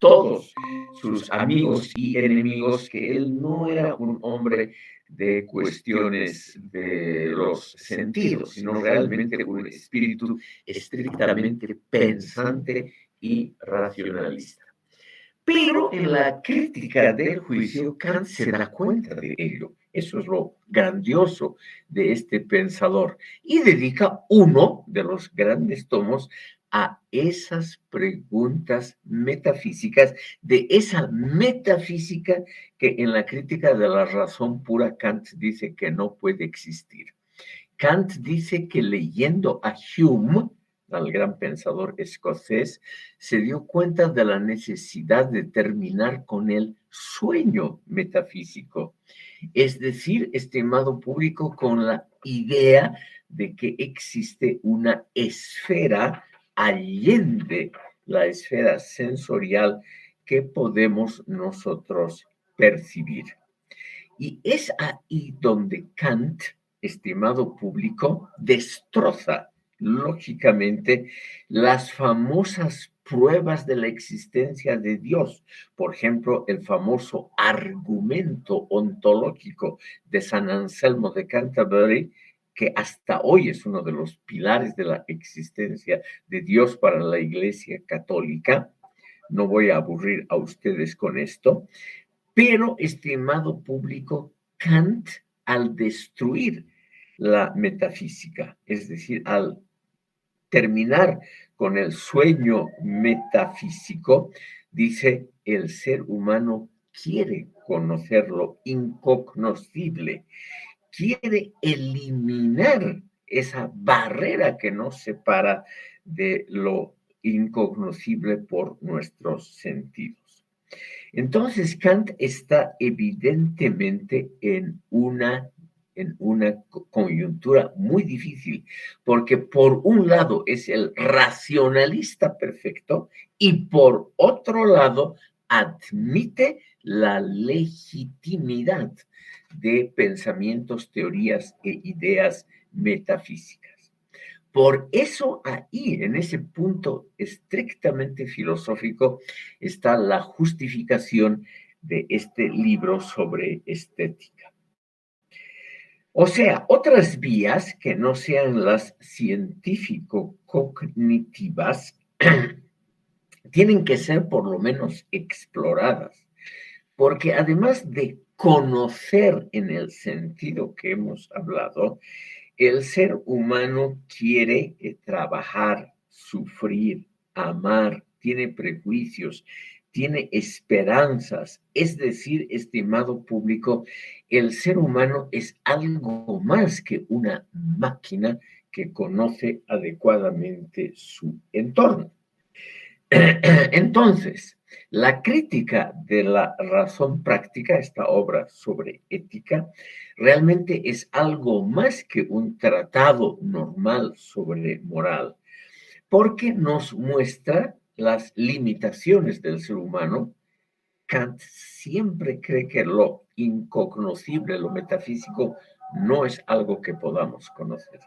todos sus amigos y enemigos que él no era un hombre de cuestiones de los sentidos, sino realmente un espíritu estrictamente pensante y racionalista. Pero en la crítica del juicio, Kant se da cuenta de ello. Eso es lo grandioso de este pensador. Y dedica uno de los grandes tomos a esas preguntas metafísicas, de esa metafísica que en la crítica de la razón pura Kant dice que no puede existir. Kant dice que leyendo a Hume, al gran pensador escocés, se dio cuenta de la necesidad de terminar con el sueño metafísico. Es decir, estimado público, con la idea de que existe una esfera allende la esfera sensorial que podemos nosotros percibir. Y es ahí donde Kant, estimado público, destroza lógicamente las famosas pruebas de la existencia de Dios. Por ejemplo, el famoso argumento ontológico de San Anselmo de Canterbury, que hasta hoy es uno de los pilares de la existencia de Dios para la Iglesia Católica. No voy a aburrir a ustedes con esto. Pero, estimado público, Kant, al destruir la metafísica, es decir, al terminar con el sueño metafísico, dice, el ser humano quiere conocer lo incognoscible, quiere eliminar esa barrera que nos separa de lo incognoscible por nuestros sentidos. Entonces, Kant está evidentemente en una coyuntura muy difícil, porque por un lado es el racionalista perfecto y por otro lado admite la legitimidad de pensamientos, teorías e ideas metafísicas. Por eso ahí, en ese punto estrictamente filosófico, está la justificación de este libro sobre estética. O sea, otras vías que no sean las científico-cognitivas tienen que ser por lo menos exploradas, porque además de conocer en el sentido que hemos hablado, el ser humano quiere trabajar, sufrir, amar, tiene prejuicios, tiene esperanzas. Es decir, estimado público, el ser humano es algo más que una máquina que conoce adecuadamente su entorno. Entonces, la crítica de la razón práctica, esta obra sobre ética, realmente es algo más que un tratado normal sobre moral, porque nos muestra las limitaciones del ser humano. Kant siempre cree que lo incognoscible, lo metafísico, no es algo que podamos conocer.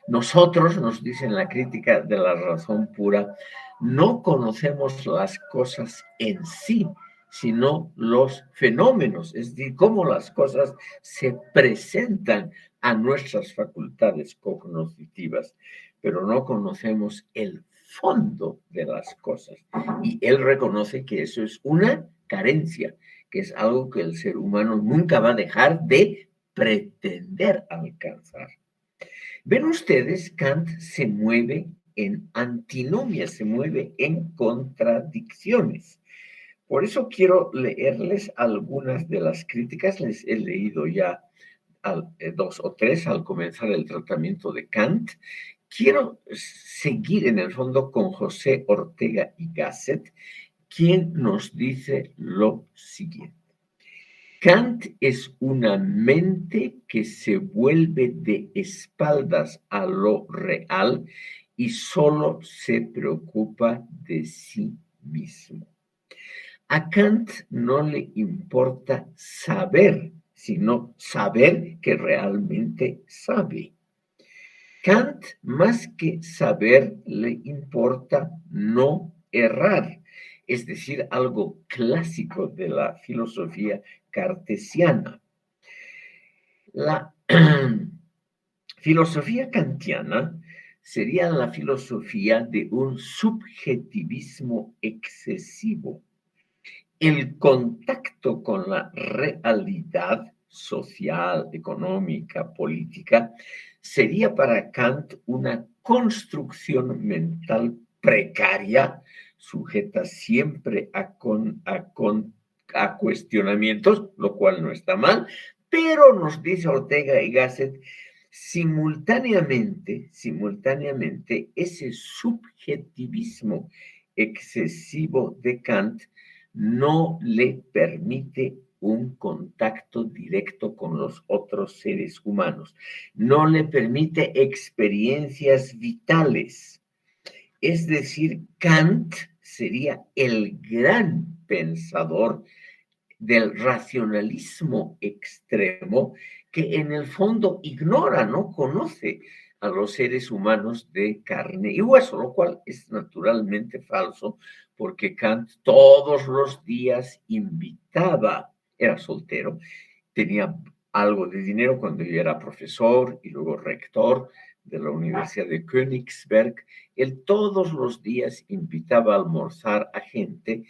Nosotros, nos dice en la crítica de la razón pura, no conocemos las cosas en sí, sino los fenómenos, es decir, cómo las cosas se presentan a nuestras facultades cognitivas, pero no conocemos el fondo de las cosas. Y él reconoce que eso es una carencia, que es algo que el ser humano nunca va a dejar de pretender alcanzar. Ven ustedes, Kant se mueve en antinomias, se mueve en contradicciones. Por eso quiero leerles algunas de las críticas. Les he leído ya dos o tres al comenzar el tratamiento de Kant. Quiero seguir en el fondo con José Ortega y Gasset, quien nos dice lo siguiente. Kant es una mente que se vuelve de espaldas a lo real y solo se preocupa de sí mismo. A Kant no le importa saber, sino saber que realmente sabe. Kant, más que saber, le importa no errar. es decir, algo clásico de la filosofía cartesiana. La filosofía kantiana sería la filosofía de un subjetivismo excesivo. El contacto con la realidad social, económica, política, sería para Kant una construcción mental precaria, sujeta siempre a cuestionamientos, lo cual no está mal, pero nos dice Ortega y Gasset, simultáneamente, ese subjetivismo excesivo de Kant no le permite un contacto directo con los otros seres humanos, no le permite experiencias vitales. Es decir, Kant sería el gran pensador del racionalismo extremo que en el fondo ignora, no conoce a los seres humanos de carne y hueso, lo cual es naturalmente falso, porque Kant todos los días invitaba, era soltero, tenía algo de dinero cuando yo era profesor y luego rector de la Universidad de Königsberg. Él todos los días invitaba a almorzar a gente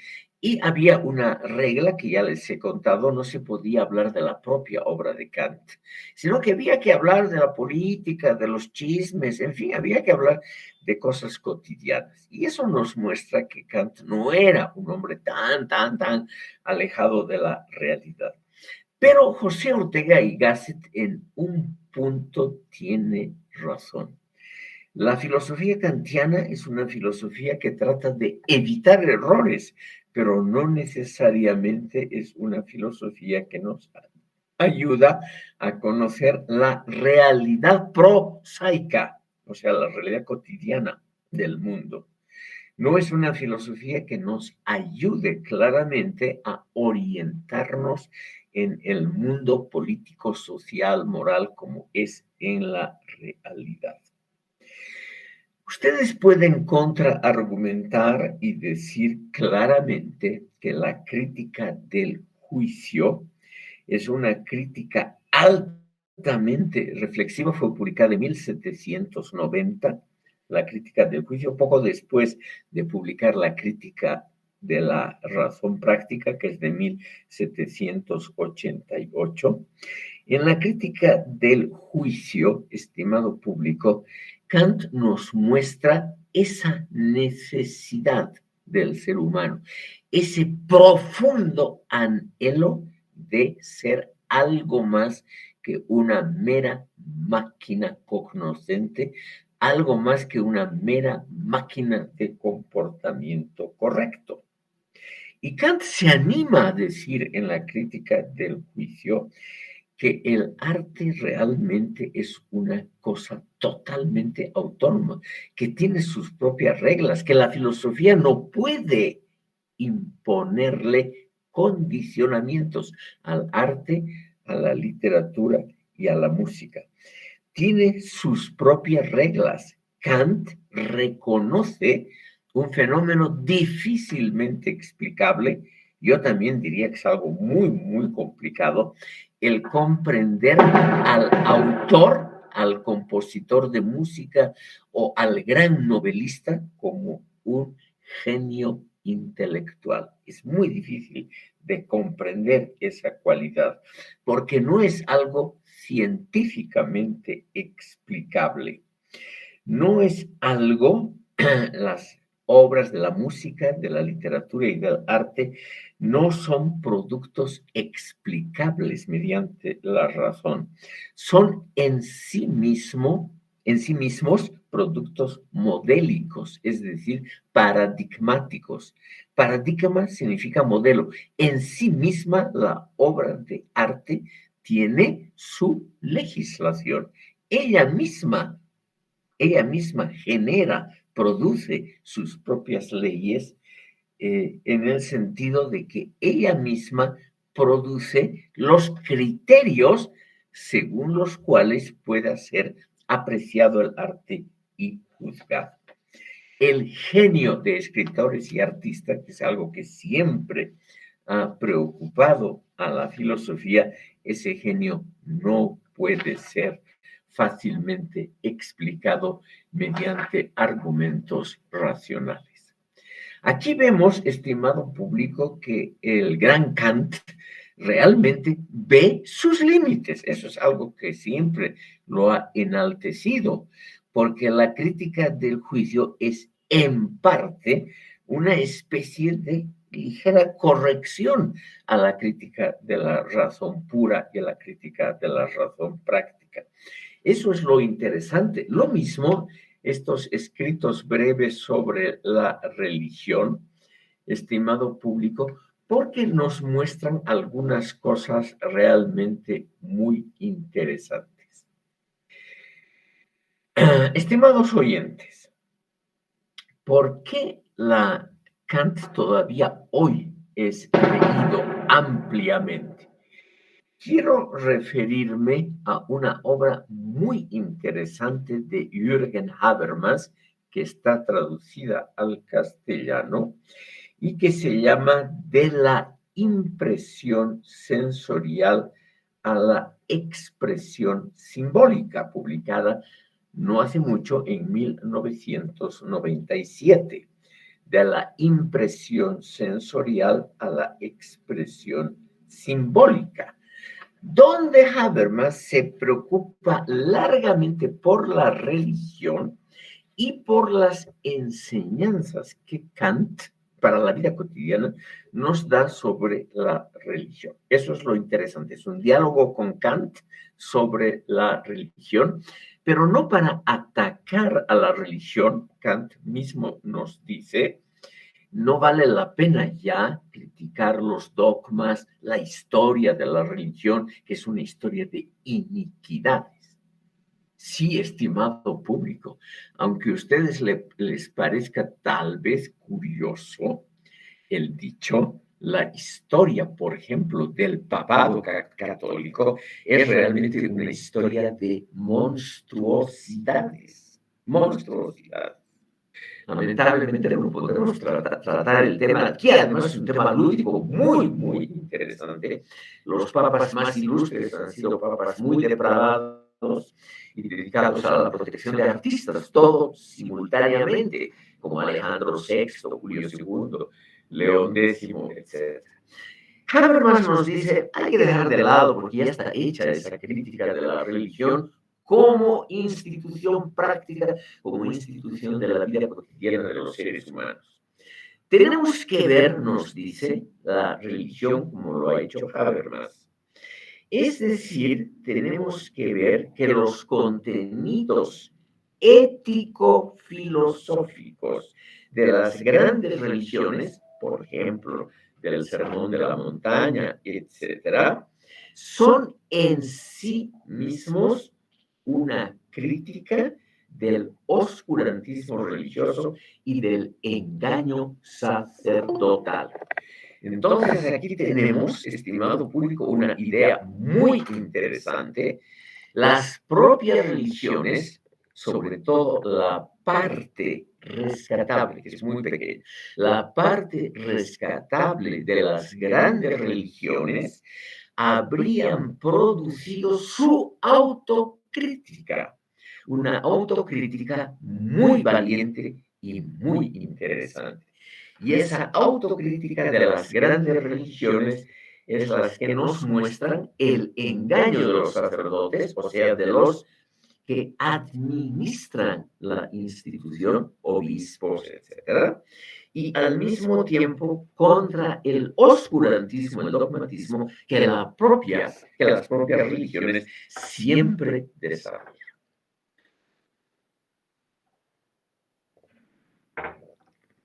y había una regla que ya les he contado, no se podía hablar de la propia obra de Kant, sino que había que hablar de la política, de los chismes, en fin, había que hablar de cosas cotidianas. Y eso nos muestra que Kant no era un hombre tan alejado de la realidad. Pero José Ortega y Gasset en un punto tiene razón. La filosofía kantiana es una filosofía que trata de evitar errores, pero no necesariamente es una filosofía que nos ayuda a conocer la realidad prosaica, o sea, la realidad cotidiana del mundo. No es una filosofía que nos ayude claramente a orientarnos en el mundo político, social, moral, como es en la realidad. Ustedes pueden contraargumentar y decir claramente que la crítica del juicio es una crítica altamente reflexiva, fue publicada en 1790, la crítica del juicio, poco después de publicar la crítica de la razón práctica, que es de 1788. En la crítica del juicio, estimado público, Kant nos muestra esa necesidad del ser humano, ese profundo anhelo de ser algo más que una mera máquina cognoscente, algo más que una mera máquina de comportamiento correcto. Y Kant se anima a decir en la crítica del juicio que el arte realmente es una cosa totalmente autónoma, que tiene sus propias reglas, que la filosofía no puede imponerle condicionamientos al arte, a la literatura y a la música. Tiene sus propias reglas. Kant reconoce un fenómeno difícilmente explicable, yo también diría que es algo muy complicado, el comprender al autor, al compositor de música o al gran novelista como un genio intelectual. Es muy difícil de comprender esa cualidad, porque no es algo científicamente explicable. No es algo, las obras de la música, de la literatura y del arte no son productos explicables mediante la razón. Son en sí mismos productos modélicos, es decir, paradigmáticos. Paradigma significa modelo. En sí misma la obra de arte tiene su legislación. Ella misma genera, produce sus propias leyes en el sentido de que ella misma produce los criterios según los cuales pueda ser apreciado el arte y juzgado. el genio de escritores y artistas, que es algo que siempre ha preocupado a la filosofía, ese genio no puede ser fácilmente explicado mediante argumentos racionales. Aquí vemos, estimado público, que el gran Kant realmente ve sus límites. Eso es algo que siempre lo ha enaltecido, porque la crítica del juicio es en parte una especie de ligera corrección a la crítica de la razón pura y a la crítica de la razón práctica. Eso es lo interesante. Lo mismo, estos escritos breves sobre la religión, estimado público, porque nos muestran algunas cosas realmente muy interesantes. Estimados oyentes, ¿por qué la Kant todavía hoy es leído ampliamente? Quiero referirme a una obra muy interesante de Jürgen Habermas, que está traducida al castellano y que se llama De la impresión sensorial a la expresión simbólica, publicada no hace mucho, en 1997. De la impresión sensorial a la expresión simbólica, donde Habermas se preocupa largamente por la religión y por las enseñanzas que Kant para la vida cotidiana nos da sobre la religión. Eso es lo interesante, es un diálogo con Kant sobre la religión, pero no para atacar a la religión. Kant mismo nos dice, no vale la pena ya criticar los dogmas, la historia de la religión, que es una historia de iniquidades. Sí, estimado público, aunque a ustedes les parezca tal vez curioso el dicho, la historia, por ejemplo, del papado católico es realmente una historia de monstruosidades. Monstruosidades. Lamentablemente no podemos tratar el tema. Aquí además es un tema lúdico muy interesante. Los papas más ilustres han sido papas muy depravados y dedicados a la protección de artistas, todo simultáneamente, como Alejandro VI, Julio II, León X, etc. Habermas nos dice, hay que dejar de lado, porque ya está hecha esa crítica de la religión como institución práctica, como institución de la vida cotidiana de los seres humanos. Tenemos que ver, nos dice, la religión como lo ha hecho Habermas. Es decir, tenemos que ver que los contenidos ético-filosóficos de las grandes religiones, por ejemplo, del Sermón de la Montaña, etcétera, son en sí mismos una crítica del oscurantismo religioso y del engaño sacerdotal. Entonces, aquí tenemos, estimado público, una idea muy interesante. Las propias religiones, sobre todo la parte rescatable, que es muy pequeña, la parte rescatable de las grandes religiones, habrían producido su autocrítica, una autocrítica muy valiente y muy interesante. Y esa autocrítica de las grandes religiones es las que nos muestran el engaño de los sacerdotes, o sea, de los que administran la institución, obispos, etc. Y al mismo tiempo contra el oscurantismo, el dogmatismo que las propias religiones siempre desarrollan.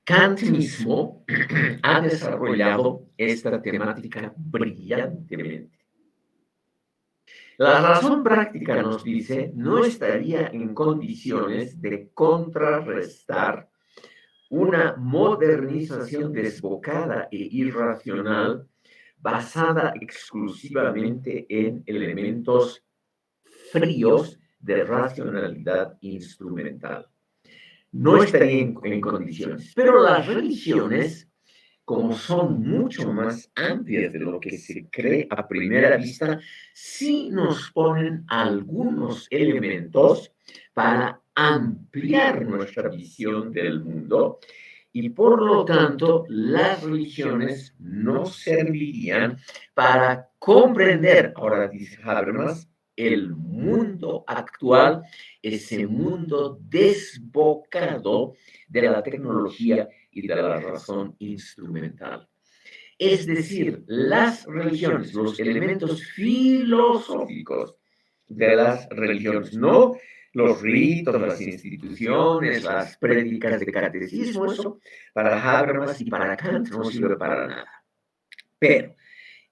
Kant mismo ha desarrollado esta temática brillantemente. La razón práctica, nos dice, no estaría en condiciones de contrarrestar una modernización desbocada e irracional basada exclusivamente en elementos fríos de racionalidad instrumental. no estaría en condiciones. Pero las religiones, como son mucho más amplias de lo que se cree a primera vista, sí nos ponen algunos elementos para ampliar nuestra visión del mundo y por lo tanto las religiones nos servirían para comprender, ahora dice Habermas, el mundo actual, ese mundo desbocado de la tecnología y de la razón instrumental. Es decir, las religiones, los elementos filosóficos de las religiones, no los ritos, las instituciones, las prédicas de catecismo, eso para Habermas y para Kant no sirve para nada. Pero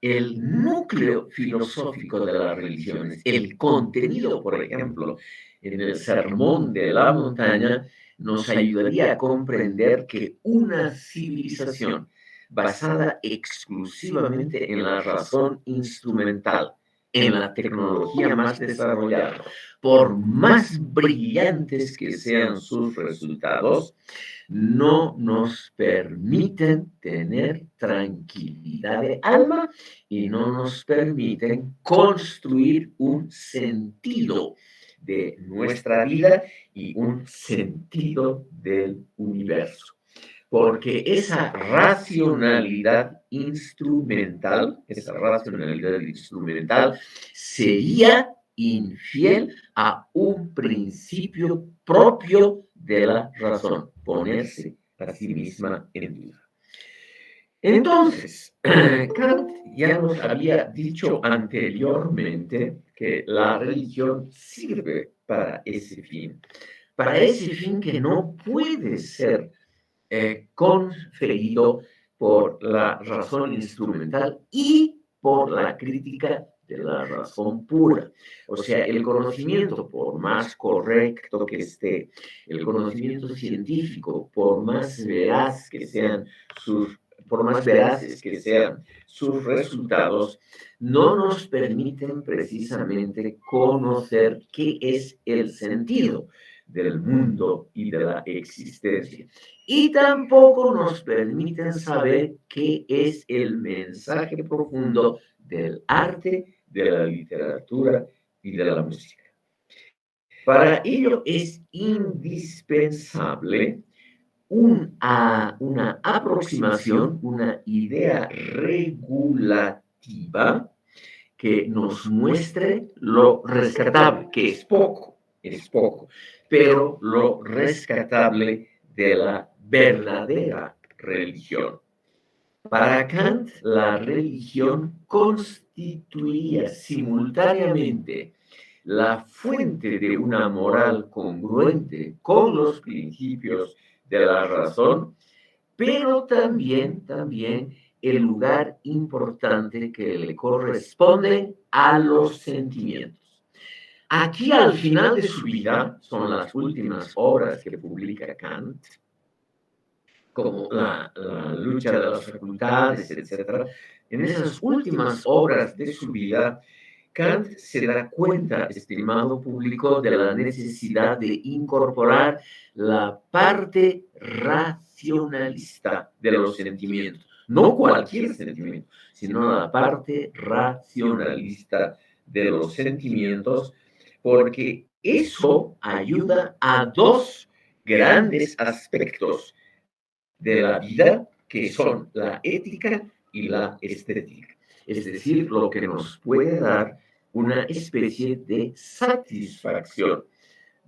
el núcleo filosófico de las religiones, el contenido, por ejemplo, en el Sermón de la Montaña, nos ayudaría a comprender que una civilización basada exclusivamente en la razón instrumental, en la tecnología más desarrollada, por más brillantes que sean sus resultados, no nos permiten tener tranquilidad de alma y no nos permiten construir un sentido de nuestra vida y un sentido del universo. Porque esa racionalidad instrumental sería infiel a un principio propio de la razón, ponerse a sí misma en duda. Entonces, Kant ya nos había dicho anteriormente que la religión sirve para ese fin que no puede ser conferido por la razón instrumental y por la crítica de la razón pura. O sea, el conocimiento, por más correcto que esté, el conocimiento científico, por más veraces que sean sus resultados, no nos permiten precisamente conocer qué es el sentido del mundo y de la existencia. Y tampoco nos permiten saber qué es el mensaje profundo del arte, de la literatura y de la música. Para ello es indispensable una aproximación, una idea regulativa que nos muestre lo rescatable, que es poco, pero lo rescatable de la verdadera religión. Para Kant, la religión constituía simultáneamente la fuente de una moral congruente con los principios de la razón, pero también el lugar importante que le corresponde a los sentimientos. Aquí al final de su vida, son las últimas obras que publica Kant, como la lucha de las facultades, etc. En esas últimas obras de su vida, Kant se da cuenta, estimado público, de la necesidad de incorporar la parte racionalista de los sentimientos. No cualquier sentimiento, sino la parte racionalista de los sentimientos, porque eso ayuda a dos grandes aspectos de la vida, que son la ética y la estética. Es decir, lo que nos puede dar una especie de satisfacción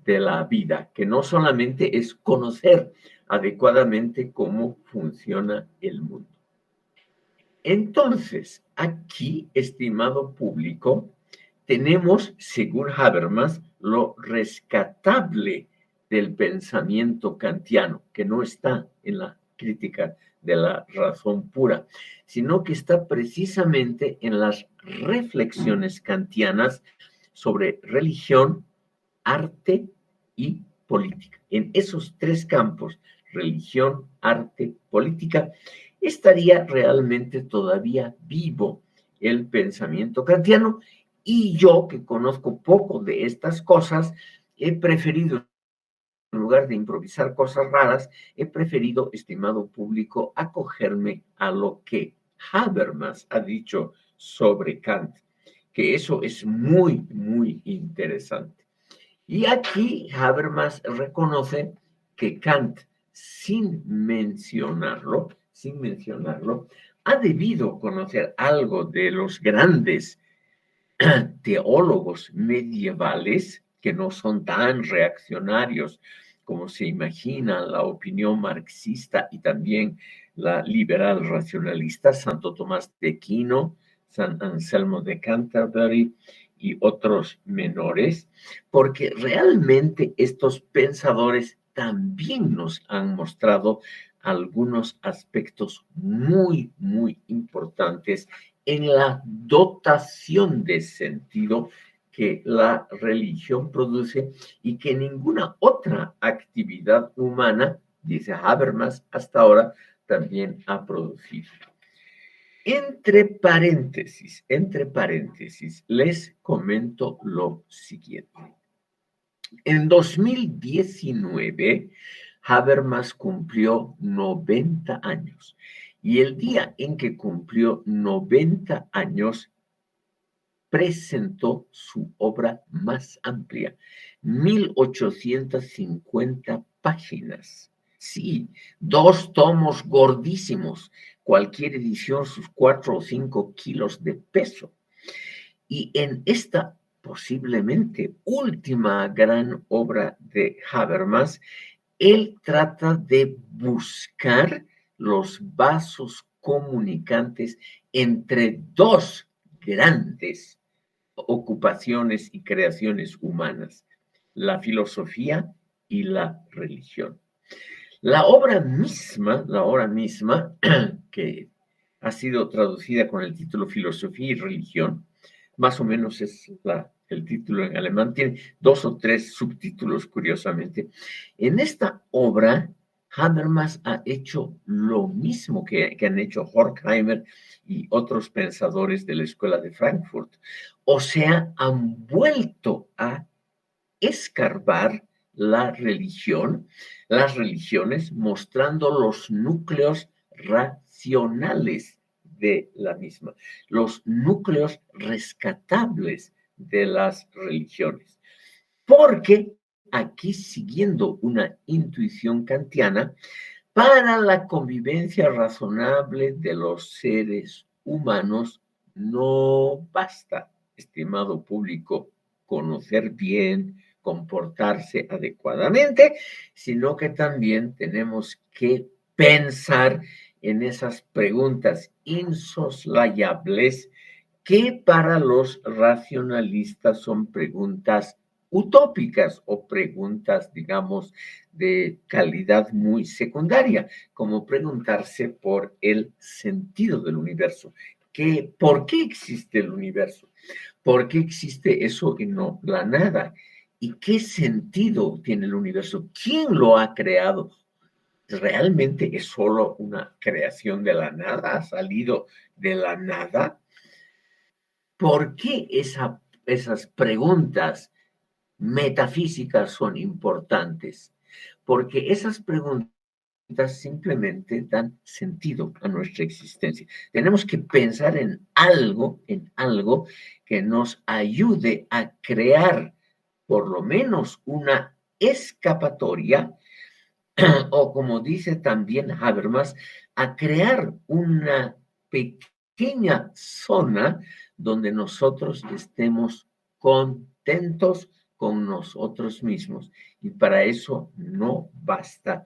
de la vida, que no solamente es conocer adecuadamente cómo funciona el mundo. Entonces, aquí, estimado público, tenemos, según Habermas, lo rescatable del pensamiento kantiano, que no está en la crítica de la razón pura, sino que está precisamente en las reflexiones kantianas sobre religión, arte y política. En esos tres campos, religión, arte, política, estaría realmente todavía vivo el pensamiento kantiano, y yo, que conozco poco de estas cosas, he preferido en lugar de improvisar cosas raras, he preferido, estimado público, acogerme a lo que Habermas ha dicho sobre Kant, que eso es muy, muy interesante. Y aquí Habermas reconoce que Kant, sin mencionarlo, ha debido conocer algo de los grandes teólogos medievales que no son tan reaccionarios como se imagina la opinión marxista y también la liberal racionalista, Santo Tomás de Aquino, San Anselmo de Canterbury y otros menores, porque realmente estos pensadores también nos han mostrado algunos aspectos muy, muy importantes en la dotación de sentido que la religión produce y que ninguna otra actividad humana, dice Habermas, hasta ahora también ha producido. Entre paréntesis, les comento lo siguiente. En 2019, Habermas cumplió 90 años y el día en que cumplió 90 años presentó su obra más amplia, 1850 páginas. Sí, 2 tomos gordísimos, cualquier edición sus 4 o 5 kilos de peso. Y en esta posiblemente última gran obra de Habermas, él trata de buscar los vasos comunicantes entre dos grandes ocupaciones y creaciones humanas, la filosofía y la religión. La obra misma, que ha sido traducida con el título Filosofía y Religión, más o menos es el título en alemán, tiene 2 o 3 subtítulos, curiosamente. En esta obra, Habermas ha hecho lo mismo que han hecho Horkheimer y otros pensadores de la Escuela de Frankfurt. O sea, han vuelto a escarbar las religiones, mostrando los núcleos racionales de la misma, los núcleos rescatables de las religiones. Porque aquí, siguiendo una intuición kantiana, para la convivencia razonable de los seres humanos, no basta, estimado público, conocer bien, comportarse adecuadamente, sino que también tenemos que pensar en esas preguntas insoslayables que para los racionalistas son preguntas utópicas o preguntas, digamos, de calidad muy secundaria, como preguntarse por el sentido del universo. ¿Por qué existe el universo? ¿Por qué existe eso y no la nada? ¿Y qué sentido tiene el universo? ¿Quién lo ha creado? ¿Realmente es solo una creación de la nada? ¿Ha salido de la nada? ¿Por qué esas preguntas metafísicas son importantes? Porque esas preguntas simplemente dan sentido a nuestra existencia. Tenemos que pensar en algo que nos ayude a crear por lo menos una escapatoria, o como dice también Habermas, a crear una pequeña zona donde nosotros estemos contentos con nosotros mismos. Y para eso no basta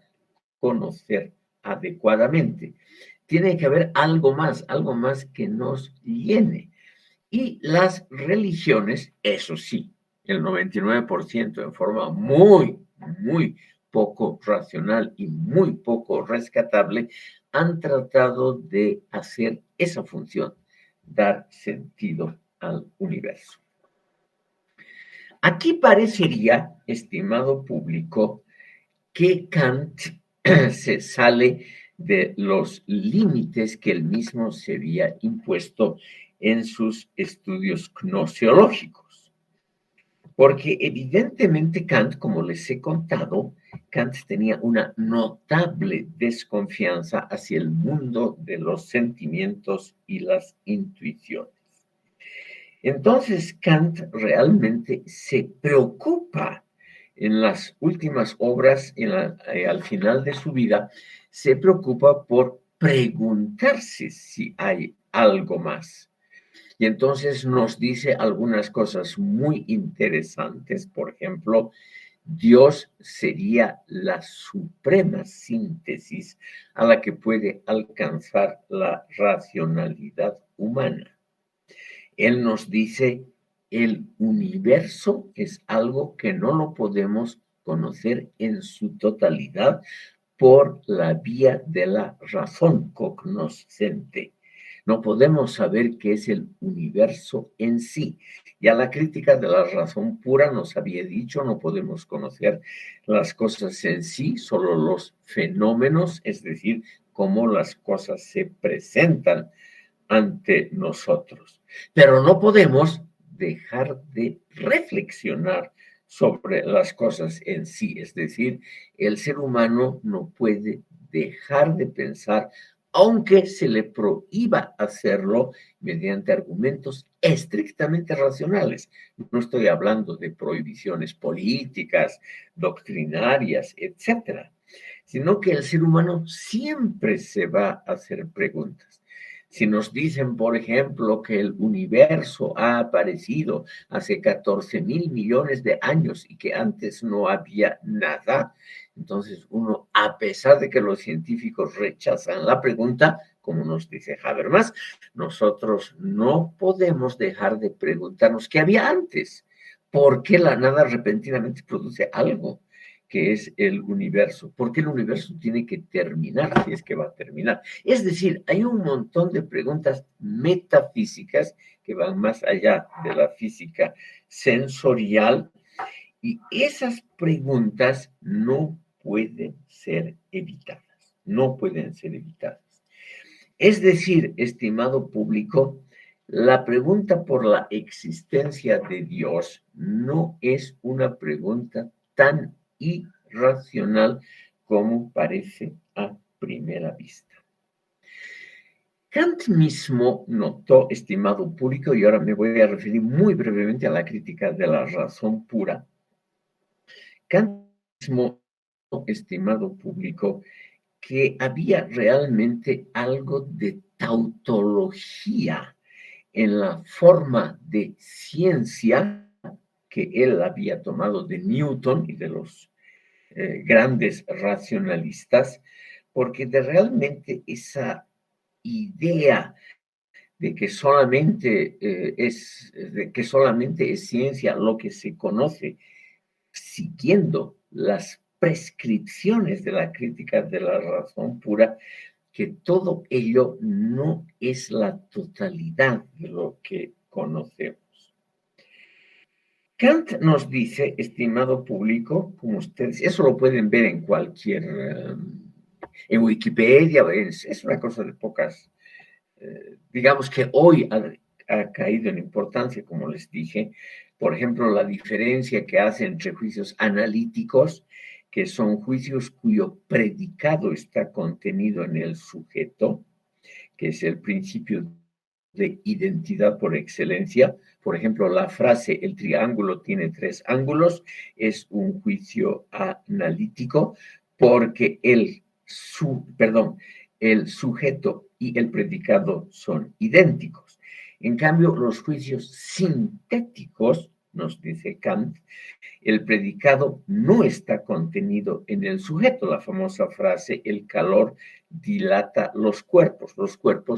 conocer adecuadamente. Tiene que haber algo más que nos llene. Y las religiones, eso sí, el 99% en forma muy, muy poco racional y muy poco rescatable, han tratado de hacer esa función, dar sentido al universo. Aquí parecería, estimado público, que Kant se sale de los límites que él mismo se había impuesto en sus estudios gnoseológicos. Porque evidentemente Kant, como les he contado, Kant tenía una notable desconfianza hacia el mundo de los sentimientos y las intuiciones. Entonces Kant realmente se preocupa en las últimas obras, al final de su vida, se preocupa por preguntarse si hay algo más. Y entonces nos dice algunas cosas muy interesantes. Por ejemplo, Dios sería la suprema síntesis a la que puede alcanzar la racionalidad humana. Él nos dice, el universo es algo que no lo podemos conocer en su totalidad por la vía de la razón cognoscente. No podemos saber qué es el universo en sí. Ya la crítica de la razón pura nos había dicho, no podemos conocer las cosas en sí, solo los fenómenos, es decir, cómo las cosas se presentan ante nosotros. Pero no podemos dejar de reflexionar sobre las cosas en sí. Es decir, el ser humano no puede dejar de pensar, aunque se le prohíba hacerlo mediante argumentos estrictamente racionales. No estoy hablando de prohibiciones políticas, doctrinarias, etcétera, sino que el ser humano siempre se va a hacer preguntas. Si nos dicen, por ejemplo, que el universo ha aparecido hace 14.000 millones de años y que antes no había nada, entonces uno, a pesar de que los científicos rechazan la pregunta, como nos dice Habermas, nosotros no podemos dejar de preguntarnos qué había antes, por qué la nada repentinamente produce algo que es el universo, por qué el universo tiene que terminar si es que va a terminar. Es decir, hay un montón de preguntas metafísicas que van más allá de la física sensorial y esas preguntas no pueden ser evitadas, no pueden ser evitadas. Es decir, estimado público, la pregunta por la existencia de Dios no es una pregunta tan irracional como parece a primera vista. Kant mismo notó, estimado público, y ahora me voy a referir muy brevemente a la crítica de la razón pura. Kant mismo, estimado público, que había realmente algo de tautología en la forma de ciencia que él había tomado de Newton y de los grandes racionalistas, porque de realmente esa idea de que solamente es ciencia lo que se conoce siguiendo las prescripciones de la crítica de la razón pura, que todo ello no es la totalidad de lo que conocemos. Kant nos dice, estimado público, como ustedes, eso lo pueden ver en cualquier, en Wikipedia, es una cosa de pocas, digamos que hoy ha caído en importancia, como les dije, por ejemplo, la diferencia que hace entre juicios analíticos, que son juicios cuyo predicado está contenido en el sujeto, que es el principio de identidad por excelencia. Por ejemplo, la frase el triángulo tiene tres ángulos es un juicio analítico porque el sujeto y el predicado son idénticos. En cambio, los juicios sintéticos, nos dice Kant, el predicado no está contenido en el sujeto, la famosa frase, el calor dilata los cuerpos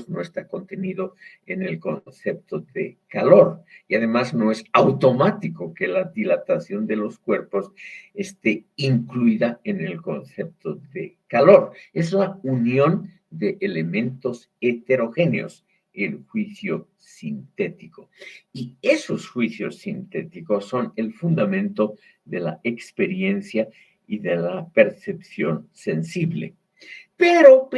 no está contenido en el concepto de calor y además no es automático que la dilatación de los cuerpos esté incluida en el concepto de calor, es la unión de elementos heterogéneos, el juicio sintético. Y esos juicios sintéticos son el fundamento de la experiencia y de la percepción sensible. Pero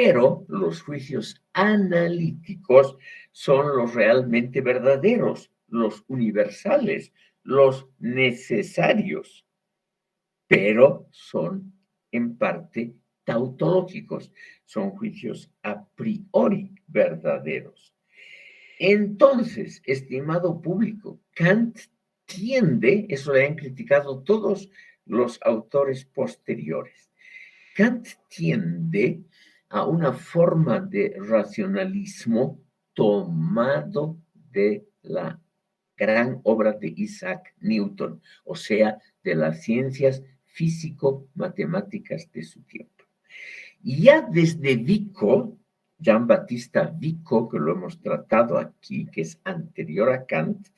los juicios analíticos son los realmente verdaderos, los universales, los necesarios, pero son en parte tautológicos, son juicios a priori verdaderos. Entonces, estimado público, Kant tiende, eso le han criticado todos los autores posteriores, Kant tiende a una forma de racionalismo tomado de la gran obra de Isaac Newton, o sea, de las ciencias físico-matemáticas de su tiempo. Y ya desde Vico, Jean-Baptiste Vico, que lo hemos tratado aquí, que es anterior a Kant,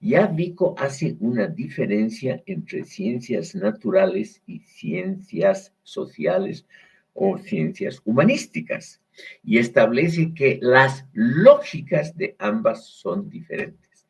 ya Vico hace una diferencia entre ciencias naturales y ciencias sociales o ciencias humanísticas y establece que las lógicas de ambas son diferentes.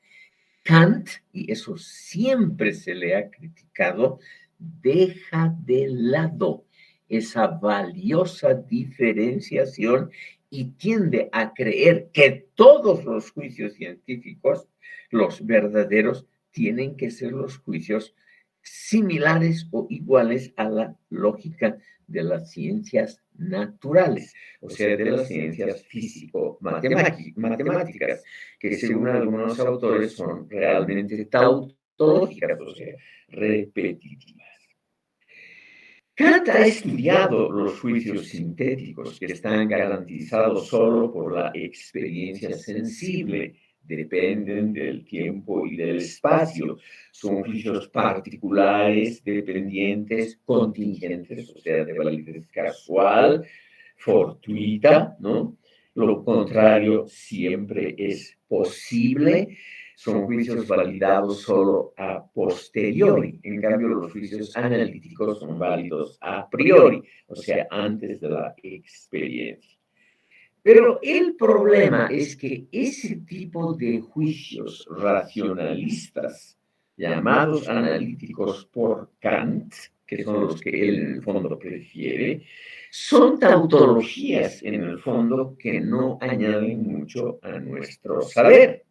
Kant, y eso siempre se le ha criticado, deja de lado esa valiosa diferenciación y tiende a creer que todos los juicios científicos, los verdaderos, tienen que ser los juicios similares o iguales a la lógica de las ciencias naturales, o sea, de las ciencias físico-matemáticas, que según algunos autores son realmente tautológicas, o sea, repetitivas. Kant ha estudiado los juicios sintéticos que están garantizados solo por la experiencia sensible, dependen del tiempo y del espacio, son juicios particulares, dependientes, contingentes, o sea, de validez casual, fortuita, ¿no? Lo contrario siempre es posible. Son juicios validados solo a posteriori. En cambio, los juicios analíticos son válidos a priori, o sea, antes de la experiencia. Pero el problema es que ese tipo de juicios racionalistas, llamados analíticos por Kant, que son los que él en el fondo prefiere, son tautologías en el fondo que no añaden mucho a nuestro saber.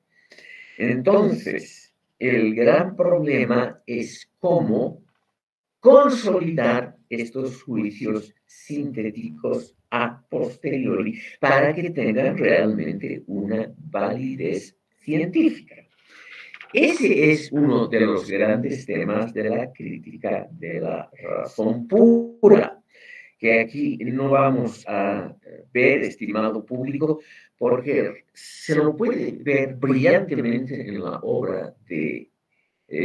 Entonces, el gran problema es cómo consolidar estos juicios sintéticos a posteriori para que tengan realmente una validez científica. Ese es uno de los grandes temas de la crítica de la razón pura, que aquí no vamos a ver, estimado público, porque se lo puede ver brillantemente en la obra de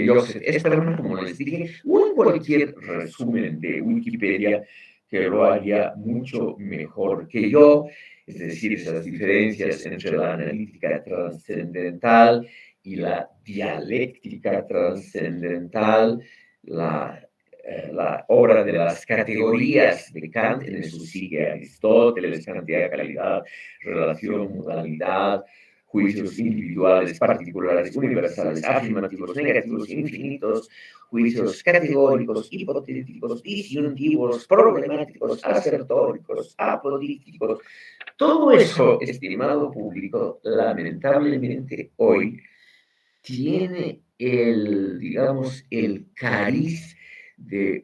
Joseph Esterman, como les dije, o en cualquier resumen de Wikipedia que lo haría mucho mejor que yo, es decir, esas diferencias entre la analítica trascendental y la dialéctica trascendental, la obra de las categorías de Kant, en eso sigue Aristóteles, cantidad, calidad, relación, modalidad, juicios individuales, particulares, universales, afirmativos, negativos, infinitos, juicios categóricos, hipotéticos, disyuntivos, problemáticos, asertóricos, apodícticos. Todo eso, estimado público, lamentablemente hoy tiene digamos, el cariz de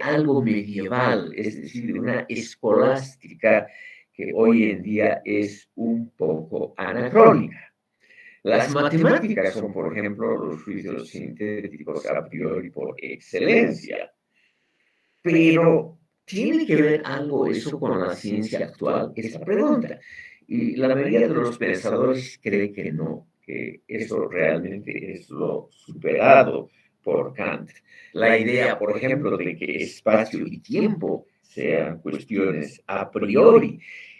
algo medieval, es decir, de una escolástica que hoy en día es un poco anacrónica. Las matemáticas son, por ejemplo, los juicios sintéticos a priori por excelencia, pero ¿tiene que ver algo eso con la ciencia actual? Es la pregunta. Y la mayoría de los pensadores cree que no, que eso realmente es lo superado por Kant. La idea, por ejemplo, de que espacio y tiempo sean cuestiones a priori,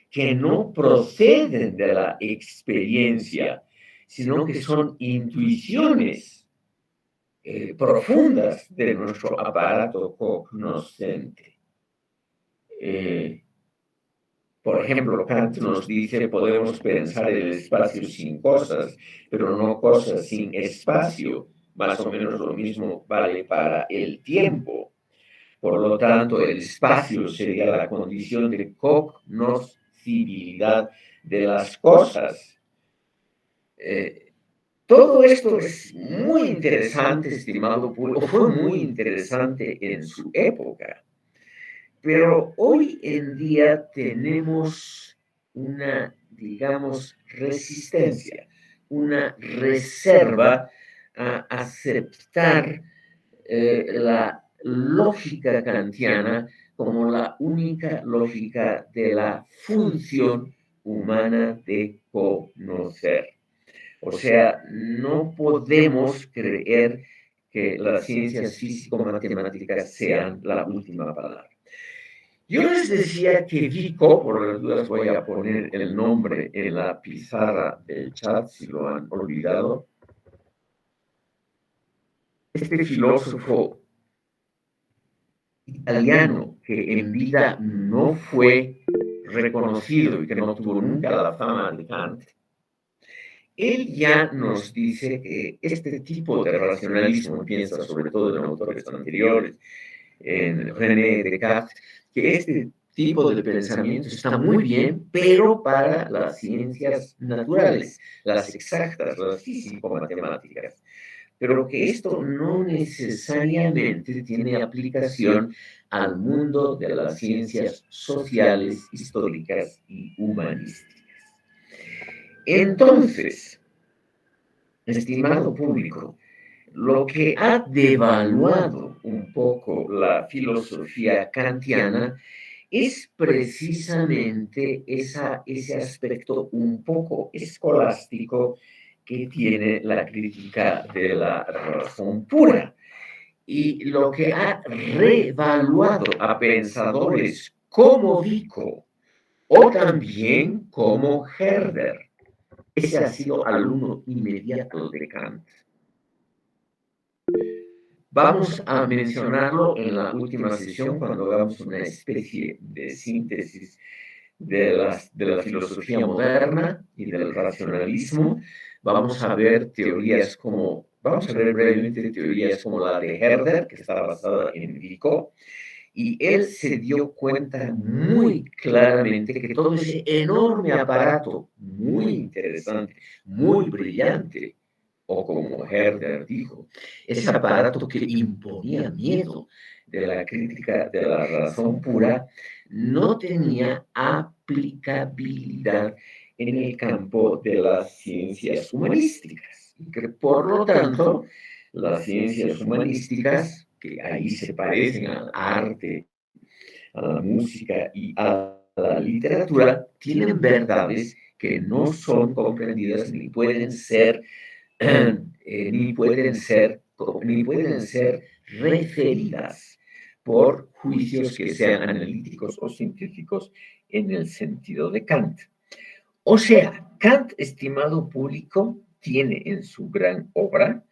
que no proceden de la experiencia, sino que son intuiciones profundas de nuestro aparato cognoscente. Por ejemplo, Kant nos dice, podemos pensar el espacio sin cosas, pero no cosas sin espacio. Más o menos lo mismo vale para el tiempo. Por lo tanto, el espacio sería la condición de cognoscibilidad de las cosas. Todo esto es muy interesante, estimado público, fue muy interesante en su época, pero hoy en día tenemos una, digamos, resistencia, una reserva a aceptar la lógica kantiana como la única lógica de la función humana de conocer. O sea, no podemos creer que las ciencias físico-matemáticas sean la última palabra. Yo les decía que Vico, por las dudas voy a poner el nombre en la pizarra del chat si lo han olvidado, este filósofo italiano que en vida no fue reconocido y que no tuvo nunca la fama de Kant, él ya nos dice que este tipo de racionalismo, piensa sobre todo en autores anteriores, en René Descartes, que este tipo de pensamiento está muy bien, pero para las ciencias naturales, las exactas, las físico-matemáticas, pero que esto no necesariamente tiene aplicación al mundo de las ciencias sociales, históricas y humanísticas. Entonces, estimado público, lo que ha devaluado un poco la filosofía kantiana es precisamente ese aspecto un poco escolástico que tiene la crítica de la razón pura. Y lo que ha revaluado a pensadores como Vico o también como Herder. Ese ha sido alumno inmediato de Kant. Vamos a mencionarlo en la última sesión cuando hagamos una especie de síntesis de la filosofía moderna y del racionalismo. Vamos a ver brevemente teorías como la de Herder, que está basada en Vico, y él se dio cuenta muy claramente que todo ese enorme aparato, muy interesante, muy brillante, o como Herder dijo, ese aparato que imponía miedo de la crítica de la razón pura, no tenía aplicabilidad en el campo de las ciencias humanísticas, y que por lo tanto las ciencias humanísticas, que ahí se parecen al arte, a la música y a la literatura, tienen verdades que no son comprendidas ni pueden ser, ni pueden ser referidas por juicios que sean analíticos o científicos en el sentido de Kant. O sea, Kant, estimado público, tiene en su gran obra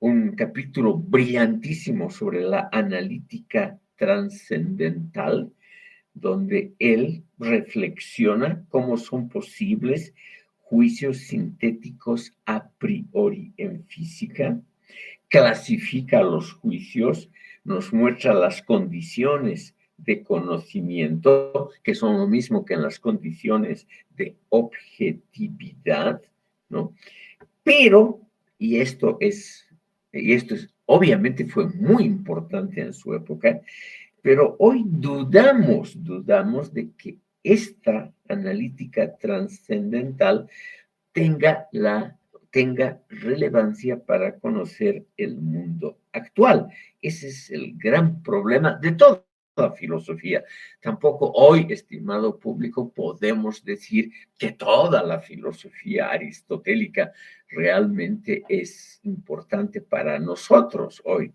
un capítulo brillantísimo sobre la analítica trascendental, donde él reflexiona cómo son posibles juicios sintéticos a priori en física, clasifica los juicios, nos muestra las condiciones de conocimiento, que son lo mismo que en las condiciones de objetividad, ¿no? Pero, y esto es, obviamente fue muy importante en su época, pero hoy dudamos de que esta analítica trascendental tenga, tenga relevancia para conocer el mundo actual. Ese es el gran problema de toda la filosofía. Tampoco hoy, estimado público, podemos decir que toda la filosofía aristotélica realmente es importante para nosotros hoy.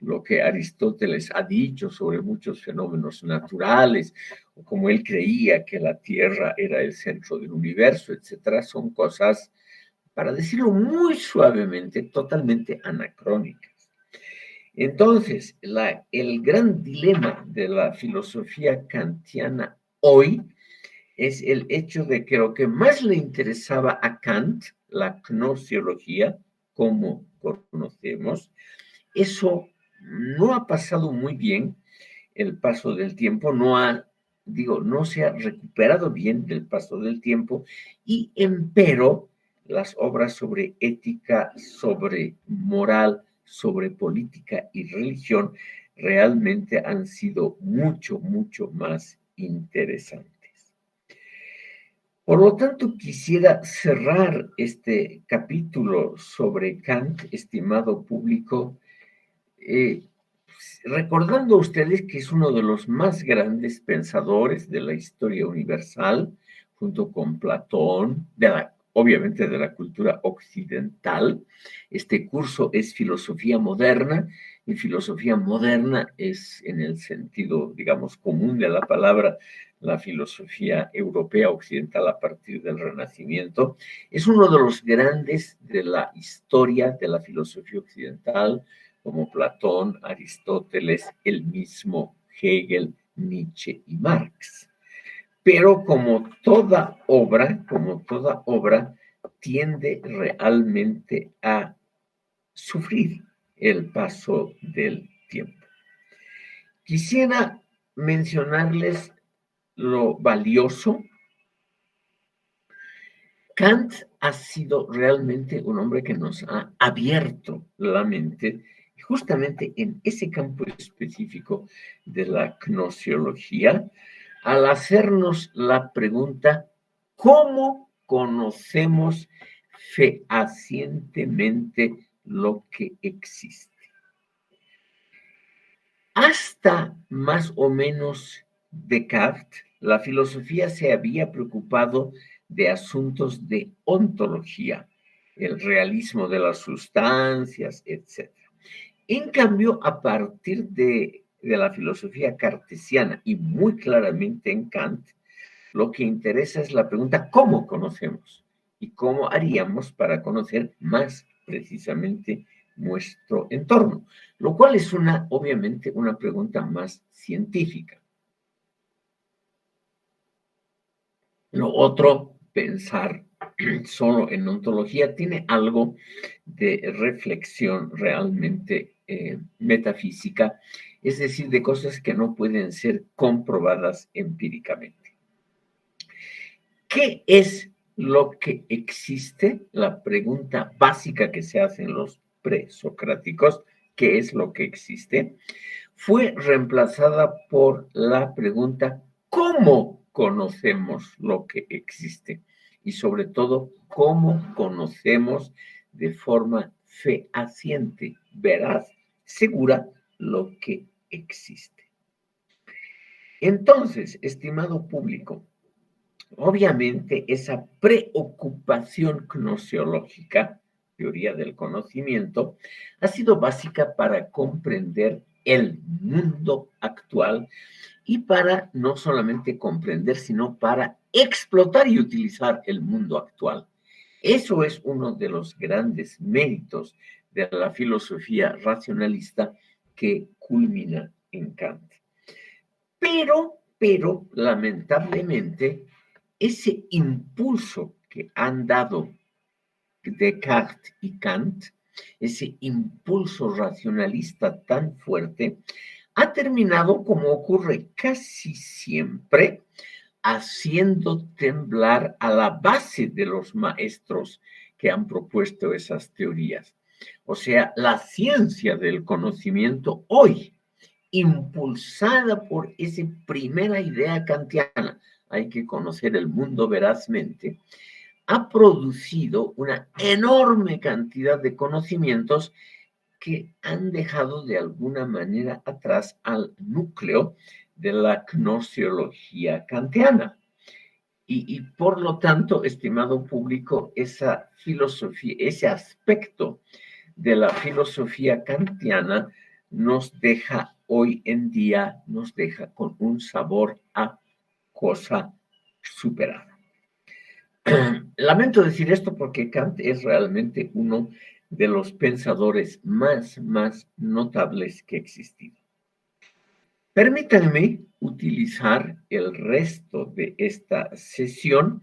Lo que Aristóteles ha dicho sobre muchos fenómenos naturales, o como él creía que la Tierra era el centro del universo, etcétera, son cosas, para decirlo muy suavemente, totalmente anacrónicas. Entonces, el gran dilema de la filosofía kantiana hoy es el hecho de que lo que más le interesaba a Kant, la gnoseología, como conocemos, eso no ha pasado muy bien el paso del tiempo, no se ha recuperado bien del paso del tiempo, y empero las obras sobre ética, sobre moral, sobre política y religión realmente han sido mucho, mucho más interesantes. Por lo tanto, quisiera cerrar este capítulo sobre Kant, estimado público, recordando a ustedes que es uno de los más grandes pensadores de la historia universal, junto con Platón, obviamente de la cultura occidental. Este curso es filosofía moderna, y filosofía moderna es, en el sentido, digamos, común de la palabra, la filosofía europea occidental a partir del Renacimiento. Es uno de los grandes de la historia de la filosofía occidental, como Platón, Aristóteles, el mismo Hegel, Nietzsche y Marx. Pero como toda obra, tiende realmente a sufrir el paso del tiempo. Quisiera mencionarles lo valioso. Kant ha sido realmente un hombre que nos ha abierto la mente justamente en ese campo específico de la gnoseología, al hacernos la pregunta, ¿cómo conocemos fehacientemente lo que existe? Hasta más o menos Descartes, la filosofía se había preocupado de asuntos de ontología, el realismo de las sustancias, etc. En cambio, a partir de la filosofía cartesiana y muy claramente en Kant, lo que interesa es la pregunta, ¿cómo conocemos? ¿Y cómo haríamos para conocer más precisamente nuestro entorno? Lo cual es obviamente una pregunta más científica. Lo otro, pensar solo en ontología, tiene algo de reflexión realmente metafísica, es decir, de cosas que no pueden ser comprobadas empíricamente. ¿Qué es lo que existe? La pregunta básica que se hacen los presocráticos, ¿qué es lo que existe? Fue reemplazada por la pregunta, ¿cómo conocemos lo que existe? Y sobre todo, ¿cómo conocemos de forma fehaciente, veraz, segura lo que existe? Entonces, estimado público, obviamente esa preocupación gnoseológica, teoría del conocimiento, ha sido básica para comprender el mundo actual y para no solamente comprender, sino para explotar y utilizar el mundo actual. Eso es uno de los grandes méritos de la filosofía racionalista que culmina en Kant. Pero, lamentablemente, ese impulso que han dado Descartes y Kant, ese impulso racionalista tan fuerte, ha terminado, como ocurre casi siempre, haciendo temblar a la base de los maestros que han propuesto esas teorías. O sea, la ciencia del conocimiento hoy, impulsada por esa primera idea kantiana, hay que conocer el mundo verazmente, ha producido una enorme cantidad de conocimientos que han dejado de alguna manera atrás al núcleo de la gnoseología kantiana. Y por lo tanto, estimado público, esa filosofía, ese aspecto de la filosofía kantiana nos deja hoy en día, nos deja con un sabor a cosa superada. Lamento decir esto porque Kant es realmente uno de los pensadores más notables que ha existido. Permítanme utilizar el resto de esta sesión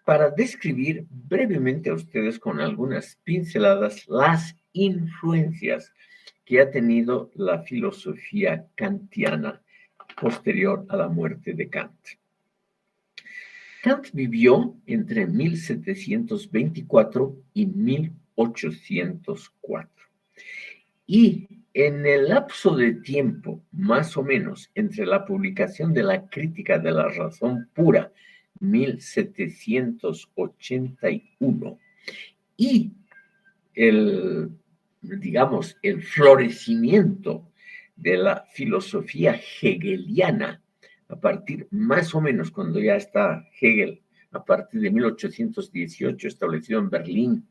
para describir brevemente a ustedes con algunas pinceladas las influencias que ha tenido la filosofía kantiana posterior a la muerte de Kant. Kant vivió entre 1724 y 1804. Y en el lapso de tiempo, más o menos, entre la publicación de la Crítica de la Razón Pura, 1781, y el florecimiento de la filosofía hegeliana, a partir más o menos cuando ya está Hegel, a partir de 1818, establecido en Berlín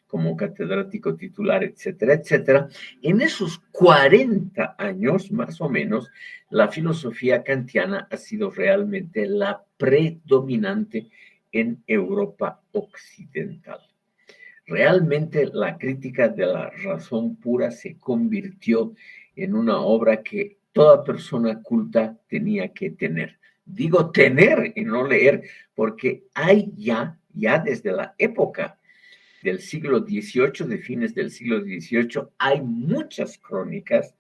como catedrático titular, etcétera, etcétera. En esos 40 años, más o menos, la filosofía kantiana ha sido realmente la predominante en Europa occidental. Realmente la crítica de la razón pura se convirtió en una obra que toda persona culta tenía que tener. Digo tener y no leer, porque hay ya desde la época del siglo XVIII, de fines del siglo XVIII, hay muchas crónicas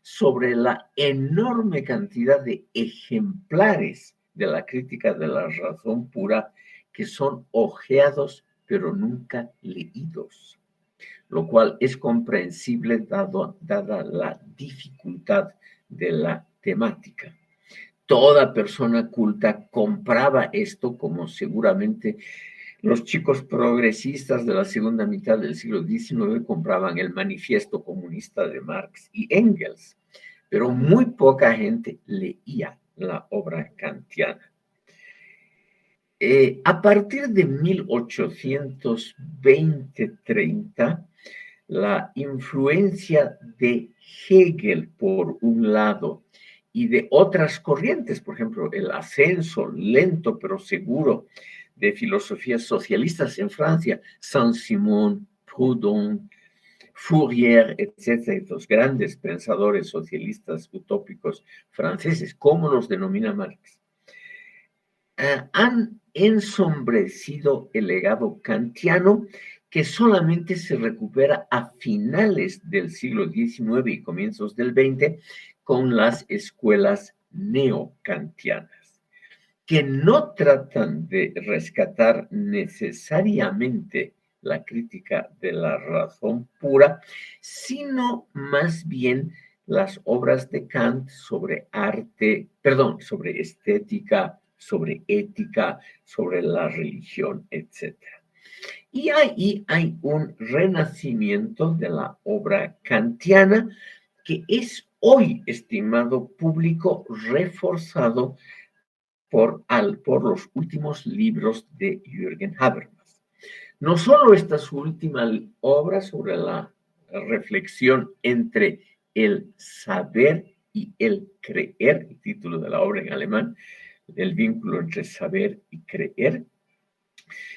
sobre la enorme cantidad de ejemplares de la crítica de la razón pura que son hojeados pero nunca leídos, lo cual es comprensible dada la dificultad de la temática. Toda persona culta compraba esto, como seguramente los chicos progresistas de la segunda mitad del siglo XIX compraban el Manifiesto Comunista de Marx y Engels, pero muy poca gente leía la obra kantiana. A partir de 1820-30, la influencia de Hegel, por un lado, y de otras corrientes, por ejemplo, el ascenso lento pero seguro de filosofías socialistas en Francia, Saint-Simon, Proudhon, Fourier, etcétera, los grandes pensadores socialistas utópicos franceses, como los denomina Marx, han ensombrecido el legado kantiano, que solamente se recupera a finales del siglo XIX y comienzos del XX con las escuelas neokantianas, que no tratan de rescatar necesariamente la crítica de la razón pura, sino más bien las obras de Kant sobre sobre estética, sobre ética, sobre la religión, etc. Y ahí hay un renacimiento de la obra kantiana que es hoy, estimado público, reforzado por los últimos libros de Jürgen Habermas. No solo esta su última obra sobre la reflexión entre el saber y el creer, el título de la obra en alemán, el vínculo entre saber y creer,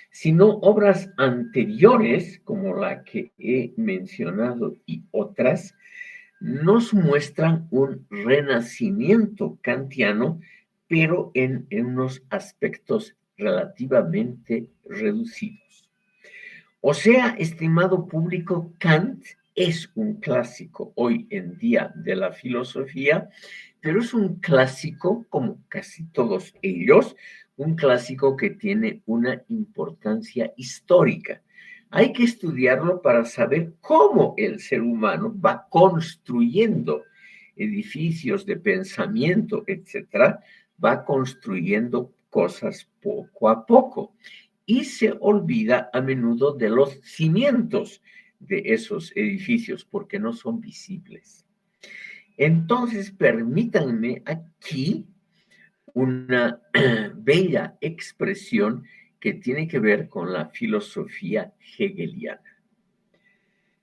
sino obras anteriores, como la que he mencionado y otras, nos muestran un renacimiento kantiano, pero en unos aspectos relativamente reducidos. O sea, estimado público, Kant es un clásico hoy en día de la filosofía, pero es un clásico, como casi todos ellos, un clásico que tiene una importancia histórica. Hay que estudiarlo para saber cómo el ser humano va construyendo edificios de pensamiento, etcétera, va construyendo cosas poco a poco y se olvida a menudo de los cimientos de esos edificios porque no son visibles. Entonces, permítanme aquí una bella expresión que tiene que ver con la filosofía hegeliana.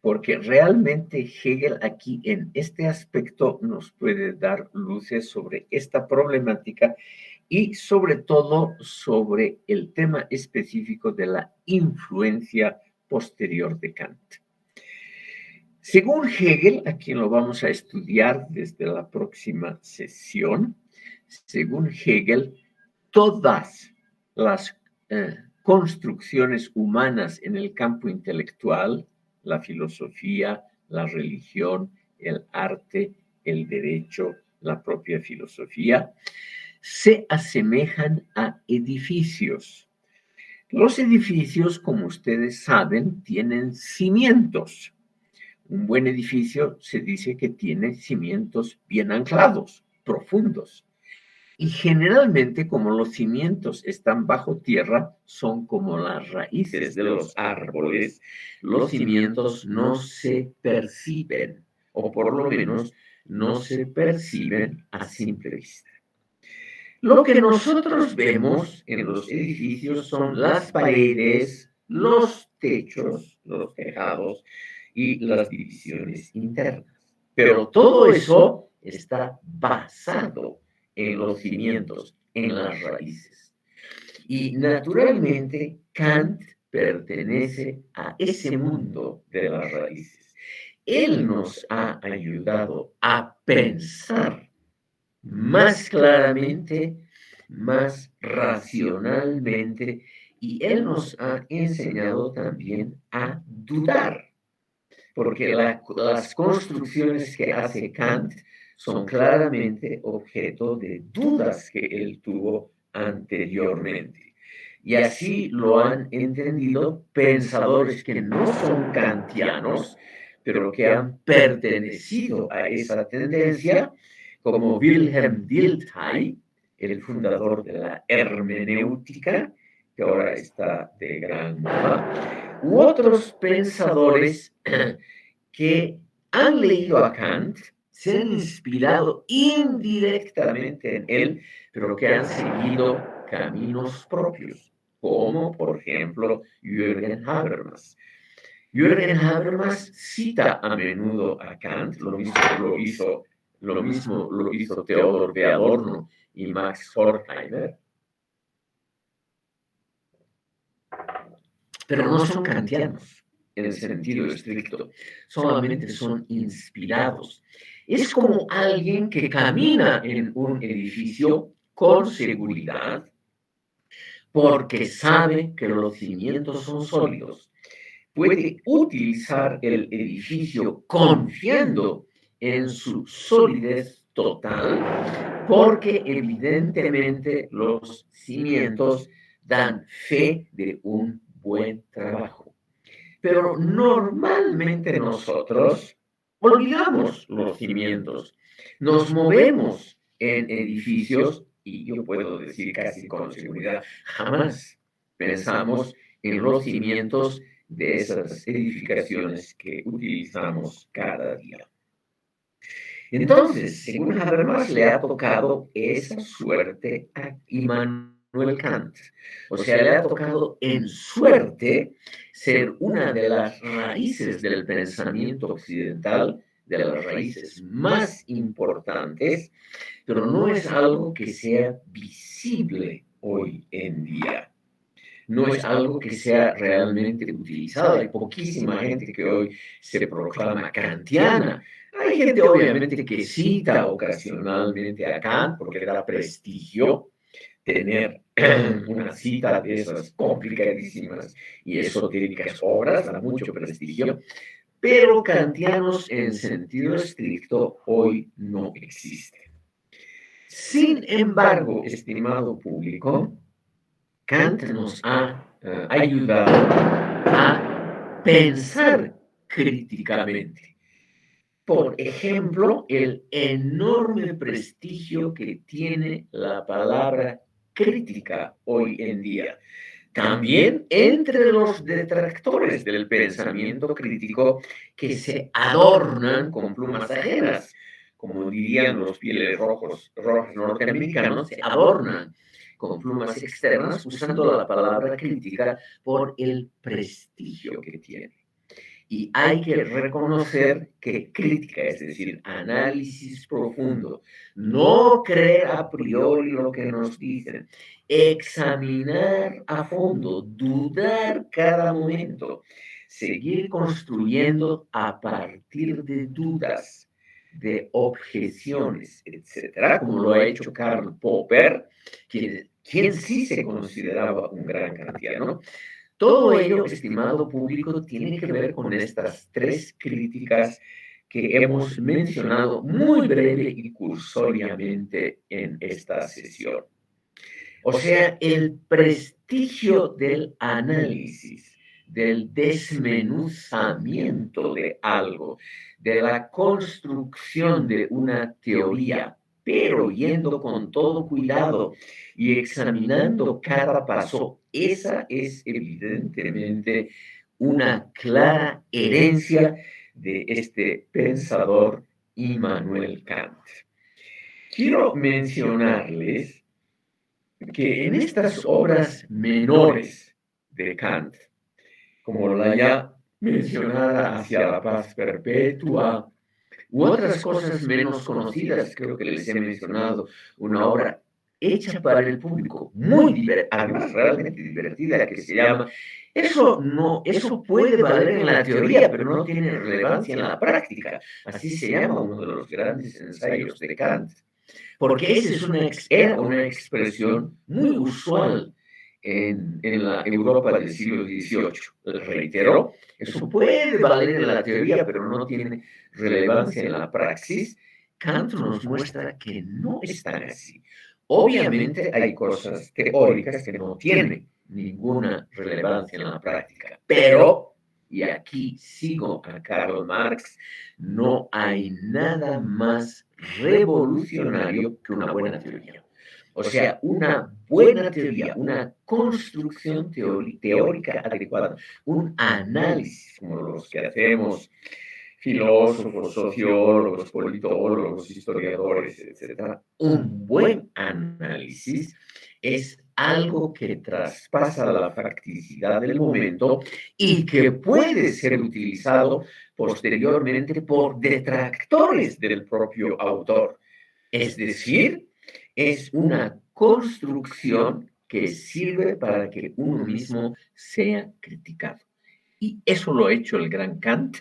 Porque realmente Hegel aquí en este aspecto nos puede dar luces sobre esta problemática y sobre todo sobre el tema específico de la influencia posterior de Kant. Según Hegel, a quien lo vamos a estudiar desde la próxima sesión, según Hegel, todas las construcciones humanas en el campo intelectual, la filosofía, la religión, el arte, el derecho, la propia filosofía, se asemejan a edificios. Los edificios, como ustedes saben, tienen cimientos. Un buen edificio se dice que tiene cimientos bien anclados, profundos. Y generalmente, como los cimientos están bajo tierra, son como las raíces de los árboles, los cimientos no se perciben, o por lo menos no se perciben a simple vista. Lo que nosotros vemos en los edificios son las paredes, los techos, los tejados y las divisiones internas. Pero todo eso está basado en los cimientos, en las raíces. Y naturalmente Kant pertenece a ese mundo de las raíces. Él nos ha ayudado a pensar más claramente, más racionalmente, y Él nos ha enseñado también a dudar, porque las construcciones que hace Kant son claramente objeto de dudas que él tuvo anteriormente. Y así lo han entendido pensadores que no son kantianos, pero que han pertenecido a esa tendencia, como Wilhelm Dilthey, el fundador de la hermenéutica, que ahora está de gran moda, u otros pensadores que han leído a Kant, se han inspirado indirectamente en él, pero que han seguido caminos propios, como por ejemplo Jürgen Habermas. Jürgen Habermas cita a menudo a Kant, lo mismo lo hizo Theodor de Adorno y Max Horkheimer, pero no son kantianos en el sentido estricto, solamente son inspirados. Es como alguien que camina en un edificio con seguridad porque sabe que los cimientos son sólidos. Puede utilizar el edificio confiando en su solidez total porque evidentemente los cimientos dan fe de un buen trabajo. Pero normalmente nosotros olvidamos los cimientos. Nos movemos en edificios y yo puedo decir casi con seguridad, jamás pensamos en los cimientos de esas edificaciones que utilizamos cada día. Entonces, según Habermas, le ha tocado esa suerte a Immanuel Kant. O sea, le ha tocado en suerte ser una de las raíces del pensamiento occidental, de las raíces más importantes, pero no es algo que sea visible hoy en día. No es algo que sea realmente utilizado. Hay poquísima gente que hoy se proclama kantiana. Hay gente obviamente que cita ocasionalmente a Kant porque le da prestigio tener una cita de esas complicadísimas y esotéricas obras, da mucho prestigio, pero kantianos en sentido estricto hoy no existen. Sin embargo, estimado público, Kant nos ha ayudado a pensar críticamente. Por ejemplo, el enorme prestigio que tiene la palabra crítica hoy en día. También entre los detractores del pensamiento crítico que se adornan con plumas ajenas, como dirían los pieles rojos norteamericanos, se adornan con plumas externas usando la palabra crítica por el prestigio que tiene. Y hay que reconocer que crítica, es decir, análisis profundo, no creer a priori lo que nos dicen, examinar a fondo, dudar cada momento, seguir construyendo a partir de dudas, de objeciones, etcétera, como lo ha hecho Karl Popper, quien sí se consideraba un gran kantiano. Todo ello, estimado público, tiene que ver con estas tres críticas que hemos mencionado muy breve y cursoriamente en esta sesión. O sea, el prestigio del análisis, del desmenuzamiento de algo, de la construcción de una teoría, pero yendo con todo cuidado y examinando cada paso, esa es evidentemente una clara herencia de este pensador Immanuel Kant. Quiero mencionarles que en estas obras menores de Kant, como la ya mencionada Hacia la paz perpetua, u otras cosas menos conocidas, creo que les he mencionado, una obra hecha para el público, muy además realmente divertida, que se llama Eso puede valer en la teoría, pero no tiene relevancia en la práctica. Así se llama uno de los grandes ensayos de Kant. Porque esa es era una expresión muy usual en la Europa del siglo XVIII. Reitero, eso puede valer en la teoría, pero no tiene relevancia en la praxis. Kant nos muestra que no es tan así. Obviamente hay cosas teóricas que no tienen ninguna relevancia en la práctica, pero, y aquí sigo a Karl Marx, no hay nada más revolucionario que una buena teoría. O sea, una buena teoría, una construcción teórica adecuada, un análisis como los que hacemos filósofos, sociólogos, politólogos, historiadores, etcétera. Un buen análisis es algo que traspasa la facticidad del momento y que puede ser utilizado posteriormente por detractores del propio autor. Es decir, es una construcción que sirve para que uno mismo sea criticado. Y eso lo ha hecho el gran Kant,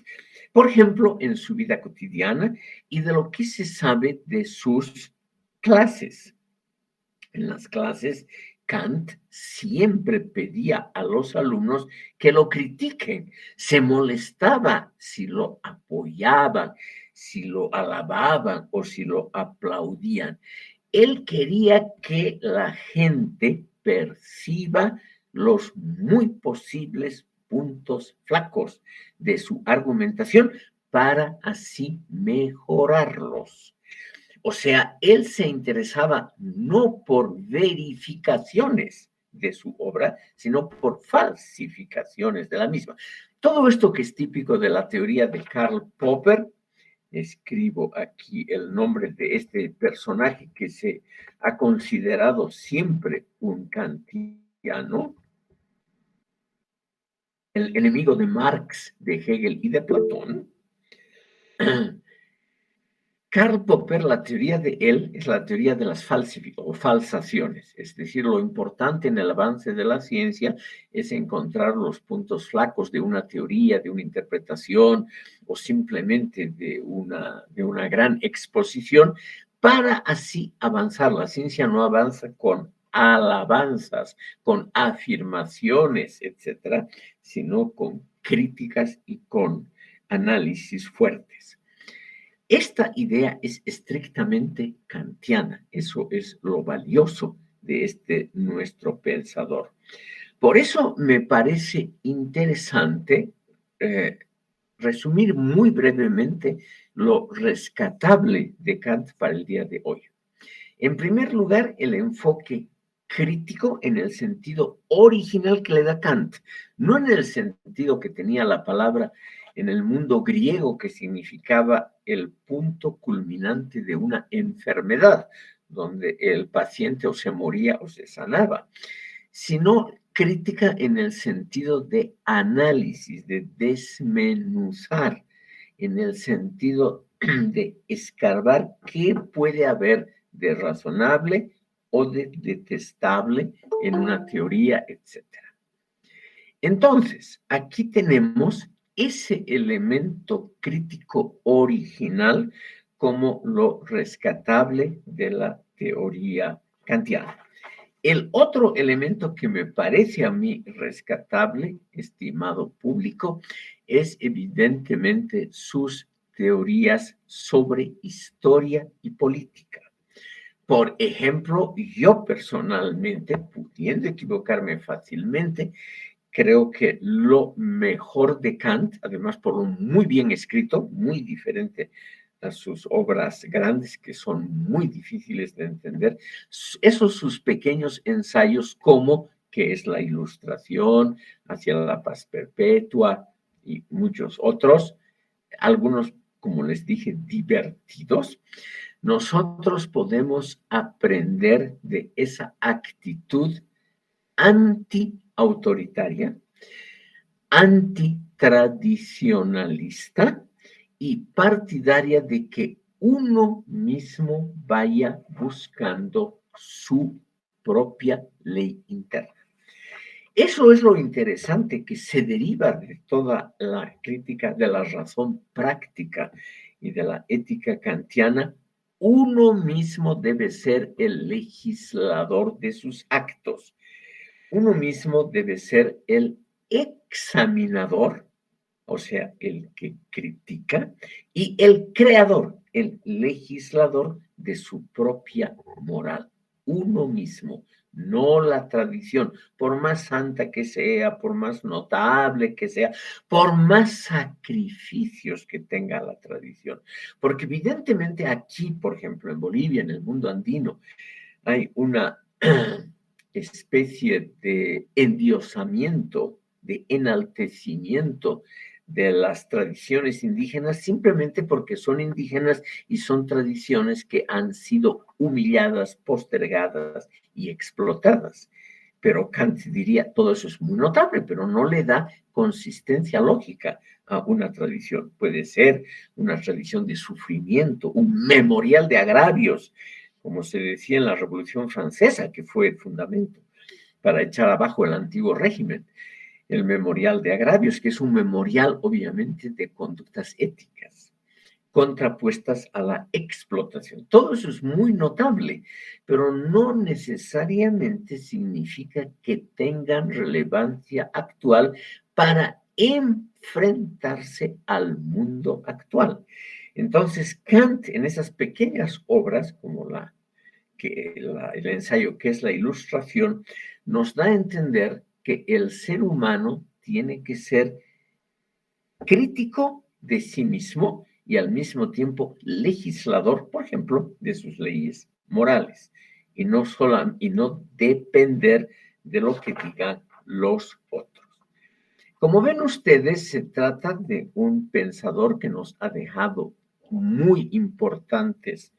por ejemplo, en su vida cotidiana y de lo que se sabe de sus clases. En las clases, Kant siempre pedía a los alumnos que lo critiquen. Se molestaba si lo apoyaban, si lo alababan o si lo aplaudían. Él quería que la gente perciba los muy posibles puntos flacos de su argumentación para así mejorarlos. O sea, él se interesaba no por verificaciones de su obra, sino por falsificaciones de la misma. Todo esto que es típico de la teoría de Karl Popper, escribo aquí el nombre de este personaje que se ha considerado siempre un kantiano, el enemigo de Marx, de Hegel y de Platón. Karl Popper, la teoría de él es la teoría de las falsaciones, es decir, lo importante en el avance de la ciencia es encontrar los puntos flacos de una teoría, de una interpretación o simplemente de una gran exposición para así avanzar. La ciencia no avanza con alabanzas, con afirmaciones, etcétera, sino con críticas y con análisis fuertes. Esta idea es estrictamente kantiana, eso es lo valioso de este nuestro pensador. Por eso me parece interesante resumir muy brevemente lo rescatable de Kant para el día de hoy. En primer lugar, el enfoque crítico en el sentido original que le da Kant, no en el sentido que tenía la palabra en el mundo griego, que significaba el punto culminante de una enfermedad, donde el paciente o se moría o se sanaba, sino crítica en el sentido de análisis, de desmenuzar, en el sentido de escarbar qué puede haber de razonable o de detestable en una teoría, etc. Entonces, aquí tenemos ese elemento crítico original como lo rescatable de la teoría kantiana. El otro elemento que me parece a mí rescatable, estimado público, es evidentemente sus teorías sobre historia y política. Por ejemplo, yo personalmente, pudiendo equivocarme fácilmente, creo que lo mejor de Kant, además por un muy bien escrito, muy diferente a sus obras grandes que son muy difíciles de entender, esos sus pequeños ensayos como que es la Ilustración, Hacia la paz perpetua y muchos otros, algunos, como les dije, divertidos, nosotros podemos aprender de esa actitud anti-autoritaria, antitradicionalista y partidaria de que uno mismo vaya buscando su propia ley interna. Eso es lo interesante que se deriva de toda la crítica de la razón práctica y de la ética kantiana. Uno mismo debe ser el legislador de sus actos. Uno mismo debe ser el examinador, o sea, el que critica, y el creador, el legislador de su propia moral. Uno mismo, no la tradición, por más santa que sea, por más notable que sea, por más sacrificios que tenga la tradición. Porque evidentemente aquí, por ejemplo, en Bolivia, en el mundo andino, hay una especie de endiosamiento, de enaltecimiento de las tradiciones indígenas simplemente porque son indígenas y son tradiciones que han sido humilladas, postergadas y explotadas. Pero Kant diría, todo eso es muy notable, pero no le da consistencia lógica a una tradición. Puede ser una tradición de sufrimiento, un memorial de agravios, como se decía en la Revolución Francesa, que fue el fundamento para echar abajo el antiguo régimen, el memorial de agravios, que es un memorial obviamente de conductas éticas contrapuestas a la explotación. Todo eso es muy notable, pero no necesariamente significa que tengan relevancia actual para enfrentarse al mundo actual. Entonces, Kant en esas pequeñas obras, como el ensayo que es la Ilustración, nos da a entender que el ser humano tiene que ser crítico de sí mismo y al mismo tiempo legislador, por ejemplo, de sus leyes morales, y no depender de lo que digan los otros. Como ven ustedes, se trata de un pensador que nos ha dejado muy importantes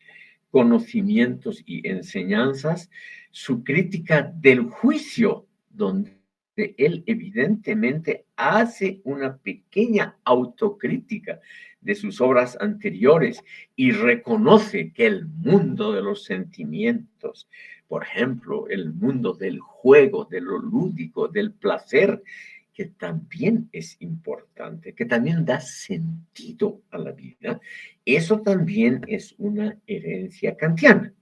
conocimientos y enseñanzas, su crítica del juicio, donde él evidentemente hace una pequeña autocrítica de sus obras anteriores y reconoce que el mundo de los sentimientos, por ejemplo, el mundo del juego, de lo lúdico, del placer, que también es importante, que también da sentido a la vida, eso también es una herencia kantiana.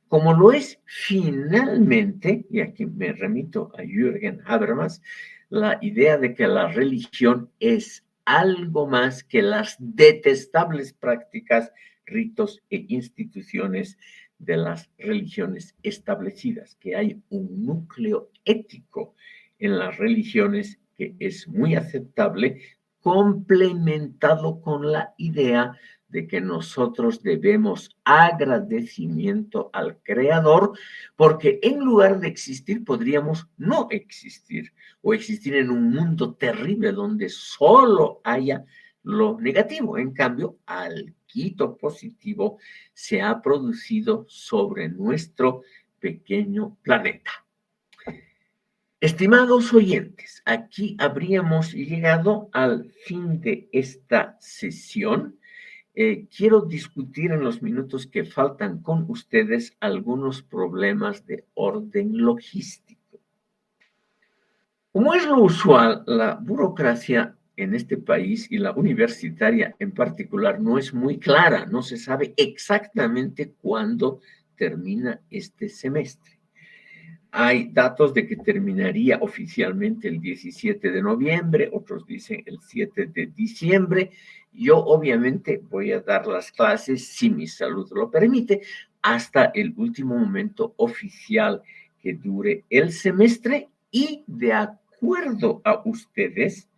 Como lo es finalmente, y aquí me remito a Jürgen Habermas, la idea de que la religión es algo más que las detestables prácticas, ritos e instituciones de las religiones establecidas, que hay un núcleo ético en las religiones que es muy aceptable, complementado con la idea de que nosotros debemos agradecimiento al Creador, porque en lugar de existir podríamos no existir o existir en un mundo terrible donde solo haya lo negativo. En cambio, algo positivo se ha producido sobre nuestro pequeño planeta. Estimados oyentes, aquí habríamos llegado al fin de esta sesión. Quiero discutir en los minutos que faltan con ustedes algunos problemas de orden logístico. Como es lo usual, la burocracia en este país y la universitaria en particular no es muy clara, no se sabe exactamente cuándo termina este semestre. Hay datos de que terminaría oficialmente el 17 de noviembre, otros dicen el 7 de diciembre, Yo obviamente voy a dar las clases, si mi salud lo permite, hasta el último momento oficial que dure el semestre y de acuerdo a ustedes,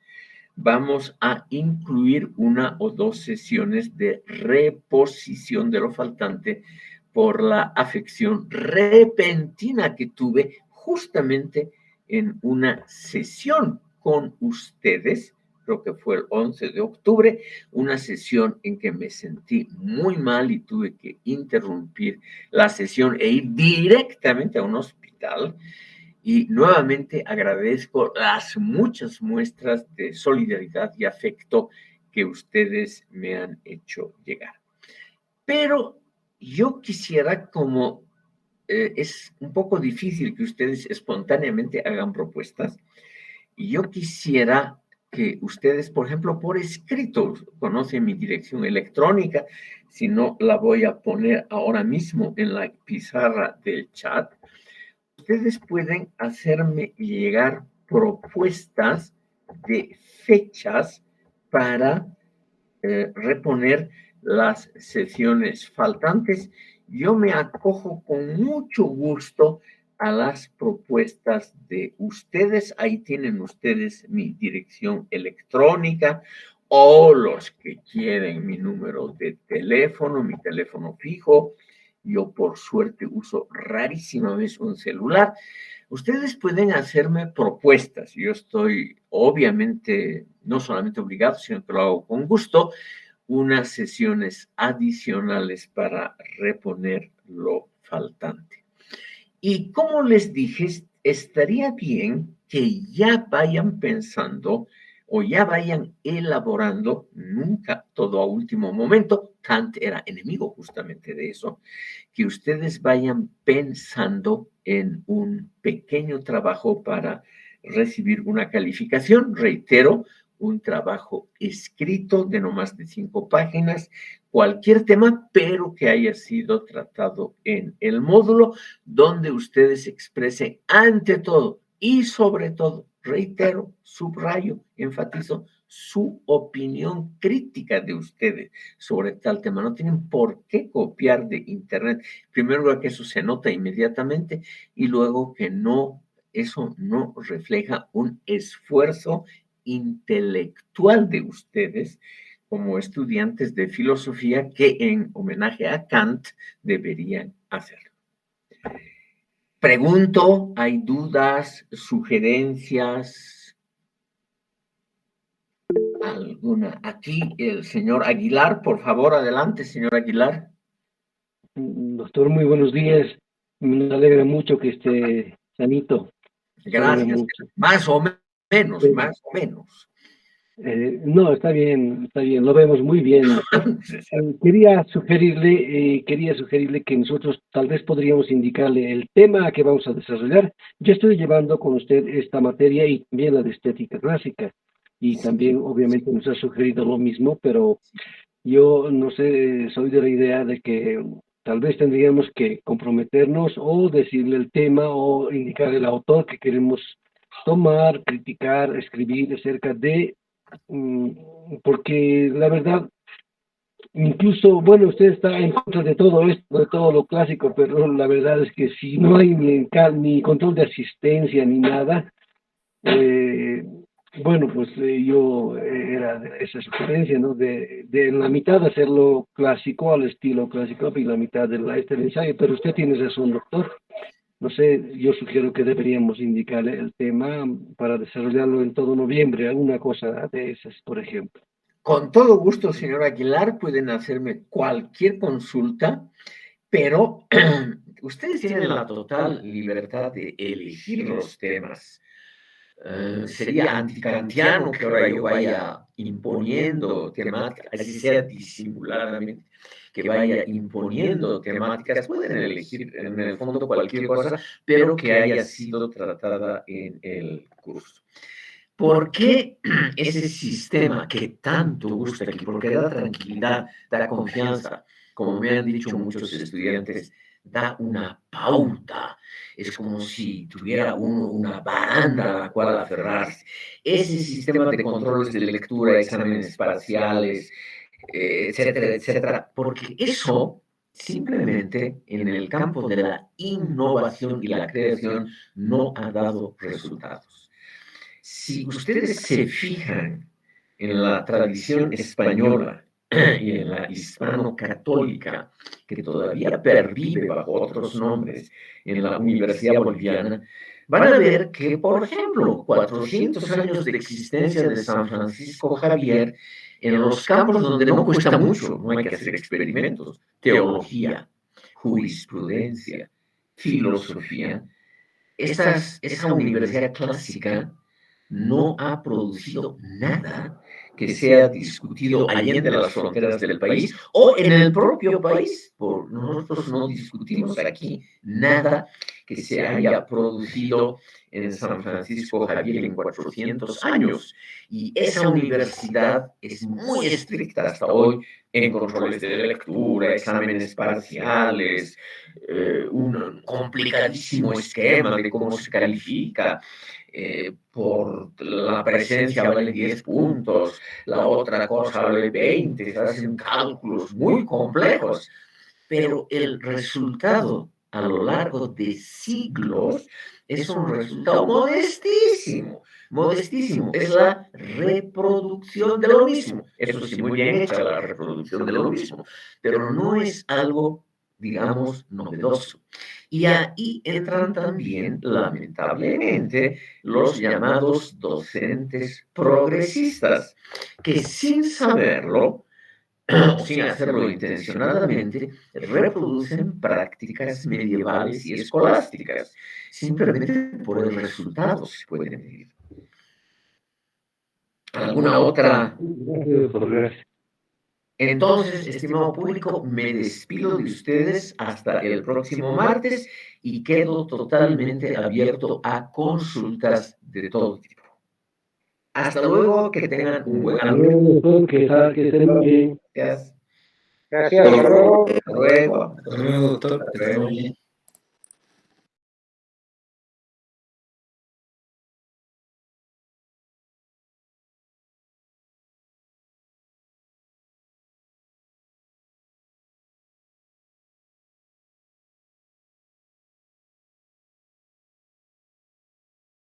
vamos a incluir 1 o 2 sesiones de reposición de lo faltante por la afección repentina que tuve justamente en una sesión con ustedes, creo que fue el 11 de octubre, una sesión en que me sentí muy mal y tuve que interrumpir la sesión e ir directamente a un hospital. Y nuevamente agradezco las muchas muestras de solidaridad y afecto que ustedes me han hecho llegar. Pero yo quisiera, como es un poco difícil que ustedes espontáneamente hagan propuestas, y yo quisiera que ustedes, por ejemplo, por escrito, conocen mi dirección electrónica, si no la voy a poner ahora mismo en la pizarra del chat. Ustedes pueden hacerme llegar propuestas de fechas para reponer las sesiones faltantes. Yo me acojo con mucho gusto a las propuestas de ustedes. Ahí tienen ustedes mi dirección electrónica o los que quieren mi número de teléfono, mi teléfono fijo. Yo por suerte uso rarísimamente un celular. Ustedes pueden hacerme propuestas. Yo estoy obviamente no solamente obligado, sino que lo hago con gusto, unas sesiones adicionales para reponer lo faltante. Y como les dije, estaría bien que ya vayan pensando o ya vayan elaborando, nunca todo a último momento, Kant era enemigo justamente de eso, que ustedes vayan pensando en un pequeño trabajo para recibir una calificación, reitero, un trabajo escrito de no más de 5 páginas, cualquier tema, pero que haya sido tratado en el módulo, donde ustedes expresen ante todo y sobre todo, reitero, subrayo, enfatizo, su opinión crítica de ustedes sobre tal tema. No tienen por qué copiar de Internet. Primero, que eso se nota inmediatamente y luego que no, eso no refleja un esfuerzo intelectual de ustedes como estudiantes de filosofía que en homenaje a Kant deberían hacerlo. Pregunto, ¿hay dudas, sugerencias? ¿Alguna? Aquí el señor Aguilar, por favor, adelante, señor Aguilar. Doctor, muy buenos días. Me alegra mucho que esté sanito. Me alegra Gracias. mucho. Más o menos, Eh, más o menos. no, está bien, lo vemos muy bien, doctor. Quería sugerirle que nosotros tal vez podríamos indicarle el tema que vamos a desarrollar. Yo estoy llevando con usted esta materia y también la de estética clásica. Y también, obviamente, nos ha sugerido lo mismo, pero yo no sé, soy de la idea de que tal vez tendríamos que comprometernos o decirle el tema o indicar el autor que queremos tomar, criticar, escribir acerca de, mm, porque la verdad, incluso, bueno, usted está en contra de todo esto, de todo lo clásico, pero la verdad es que si no hay ni control de asistencia ni nada, eh, bueno, pues yo era de esa sugerencia, ¿no? De en la mitad hacerlo clásico, al estilo clásico, y la mitad del ensayo, pero usted tiene razón, doctor. No sé, yo sugiero que deberíamos indicarle el tema para desarrollarlo en todo noviembre, alguna cosa de esas, por ejemplo. Con todo gusto, señor Aguilar, pueden hacerme cualquier consulta, pero ustedes tienen la total libertad de elegir los temas. Sería anticantiano que ahora yo vaya imponiendo temáticas, así sea disimuladamente, que vaya imponiendo temáticas. Pueden elegir en el fondo cualquier cosa, pero que haya sido tratada en el curso. ¿Por qué ese sistema que tanto gusta aquí? Porque da tranquilidad, da confianza, como me han dicho muchos estudiantes, da una pauta, es como si tuviera una baranda a la cual aferrarse. Ese sistema de controles de lectura, exámenes parciales, etcétera, etcétera, porque eso simplemente en el campo de la innovación y la creación no ha dado resultados. Si ustedes se fijan en la tradición española y en la hispano-católica, que todavía pervive bajo otros nombres en la Universidad Boliviana, van a ver que, por ejemplo, 400 años de existencia de San Francisco Javier, en los campos donde no cuesta mucho, no hay que hacer experimentos, teología, jurisprudencia, filosofía, esa universidad clásica no ha producido nada que sea discutido allende las fronteras del país o en el propio país. Nosotros no discutimos aquí nada que se haya producido en San Francisco Javier en 400 años. Y esa universidad es muy estricta hasta hoy en controles de lectura, exámenes parciales, un complicadísimo esquema de cómo se califica. Por la presencia vale 10 puntos, la otra cosa vale 20, se hacen cálculos muy complejos, pero el resultado a lo largo de siglos es un resultado modestísimo, modestísimo, es la reproducción de lo mismo. Eso sí, muy bien hecha la reproducción de lo mismo, pero no es algo, digamos, novedoso. Y ahí entran también, lamentablemente, los llamados docentes progresistas, que sin saberlo, o sin hacerlo intencionadamente, reproducen prácticas medievales y escolásticas. Simplemente por el resultado se puede medir. ¿Alguna otra? Entonces, estimado público, me despido de ustedes hasta el próximo martes y quedo totalmente abierto a consultas de todo tipo. Hasta luego, que tengan un buen año. Que estén muy bien. Gracias. Gracias, hasta luego. Hasta luego. Hasta luego, doctor. Hasta luego.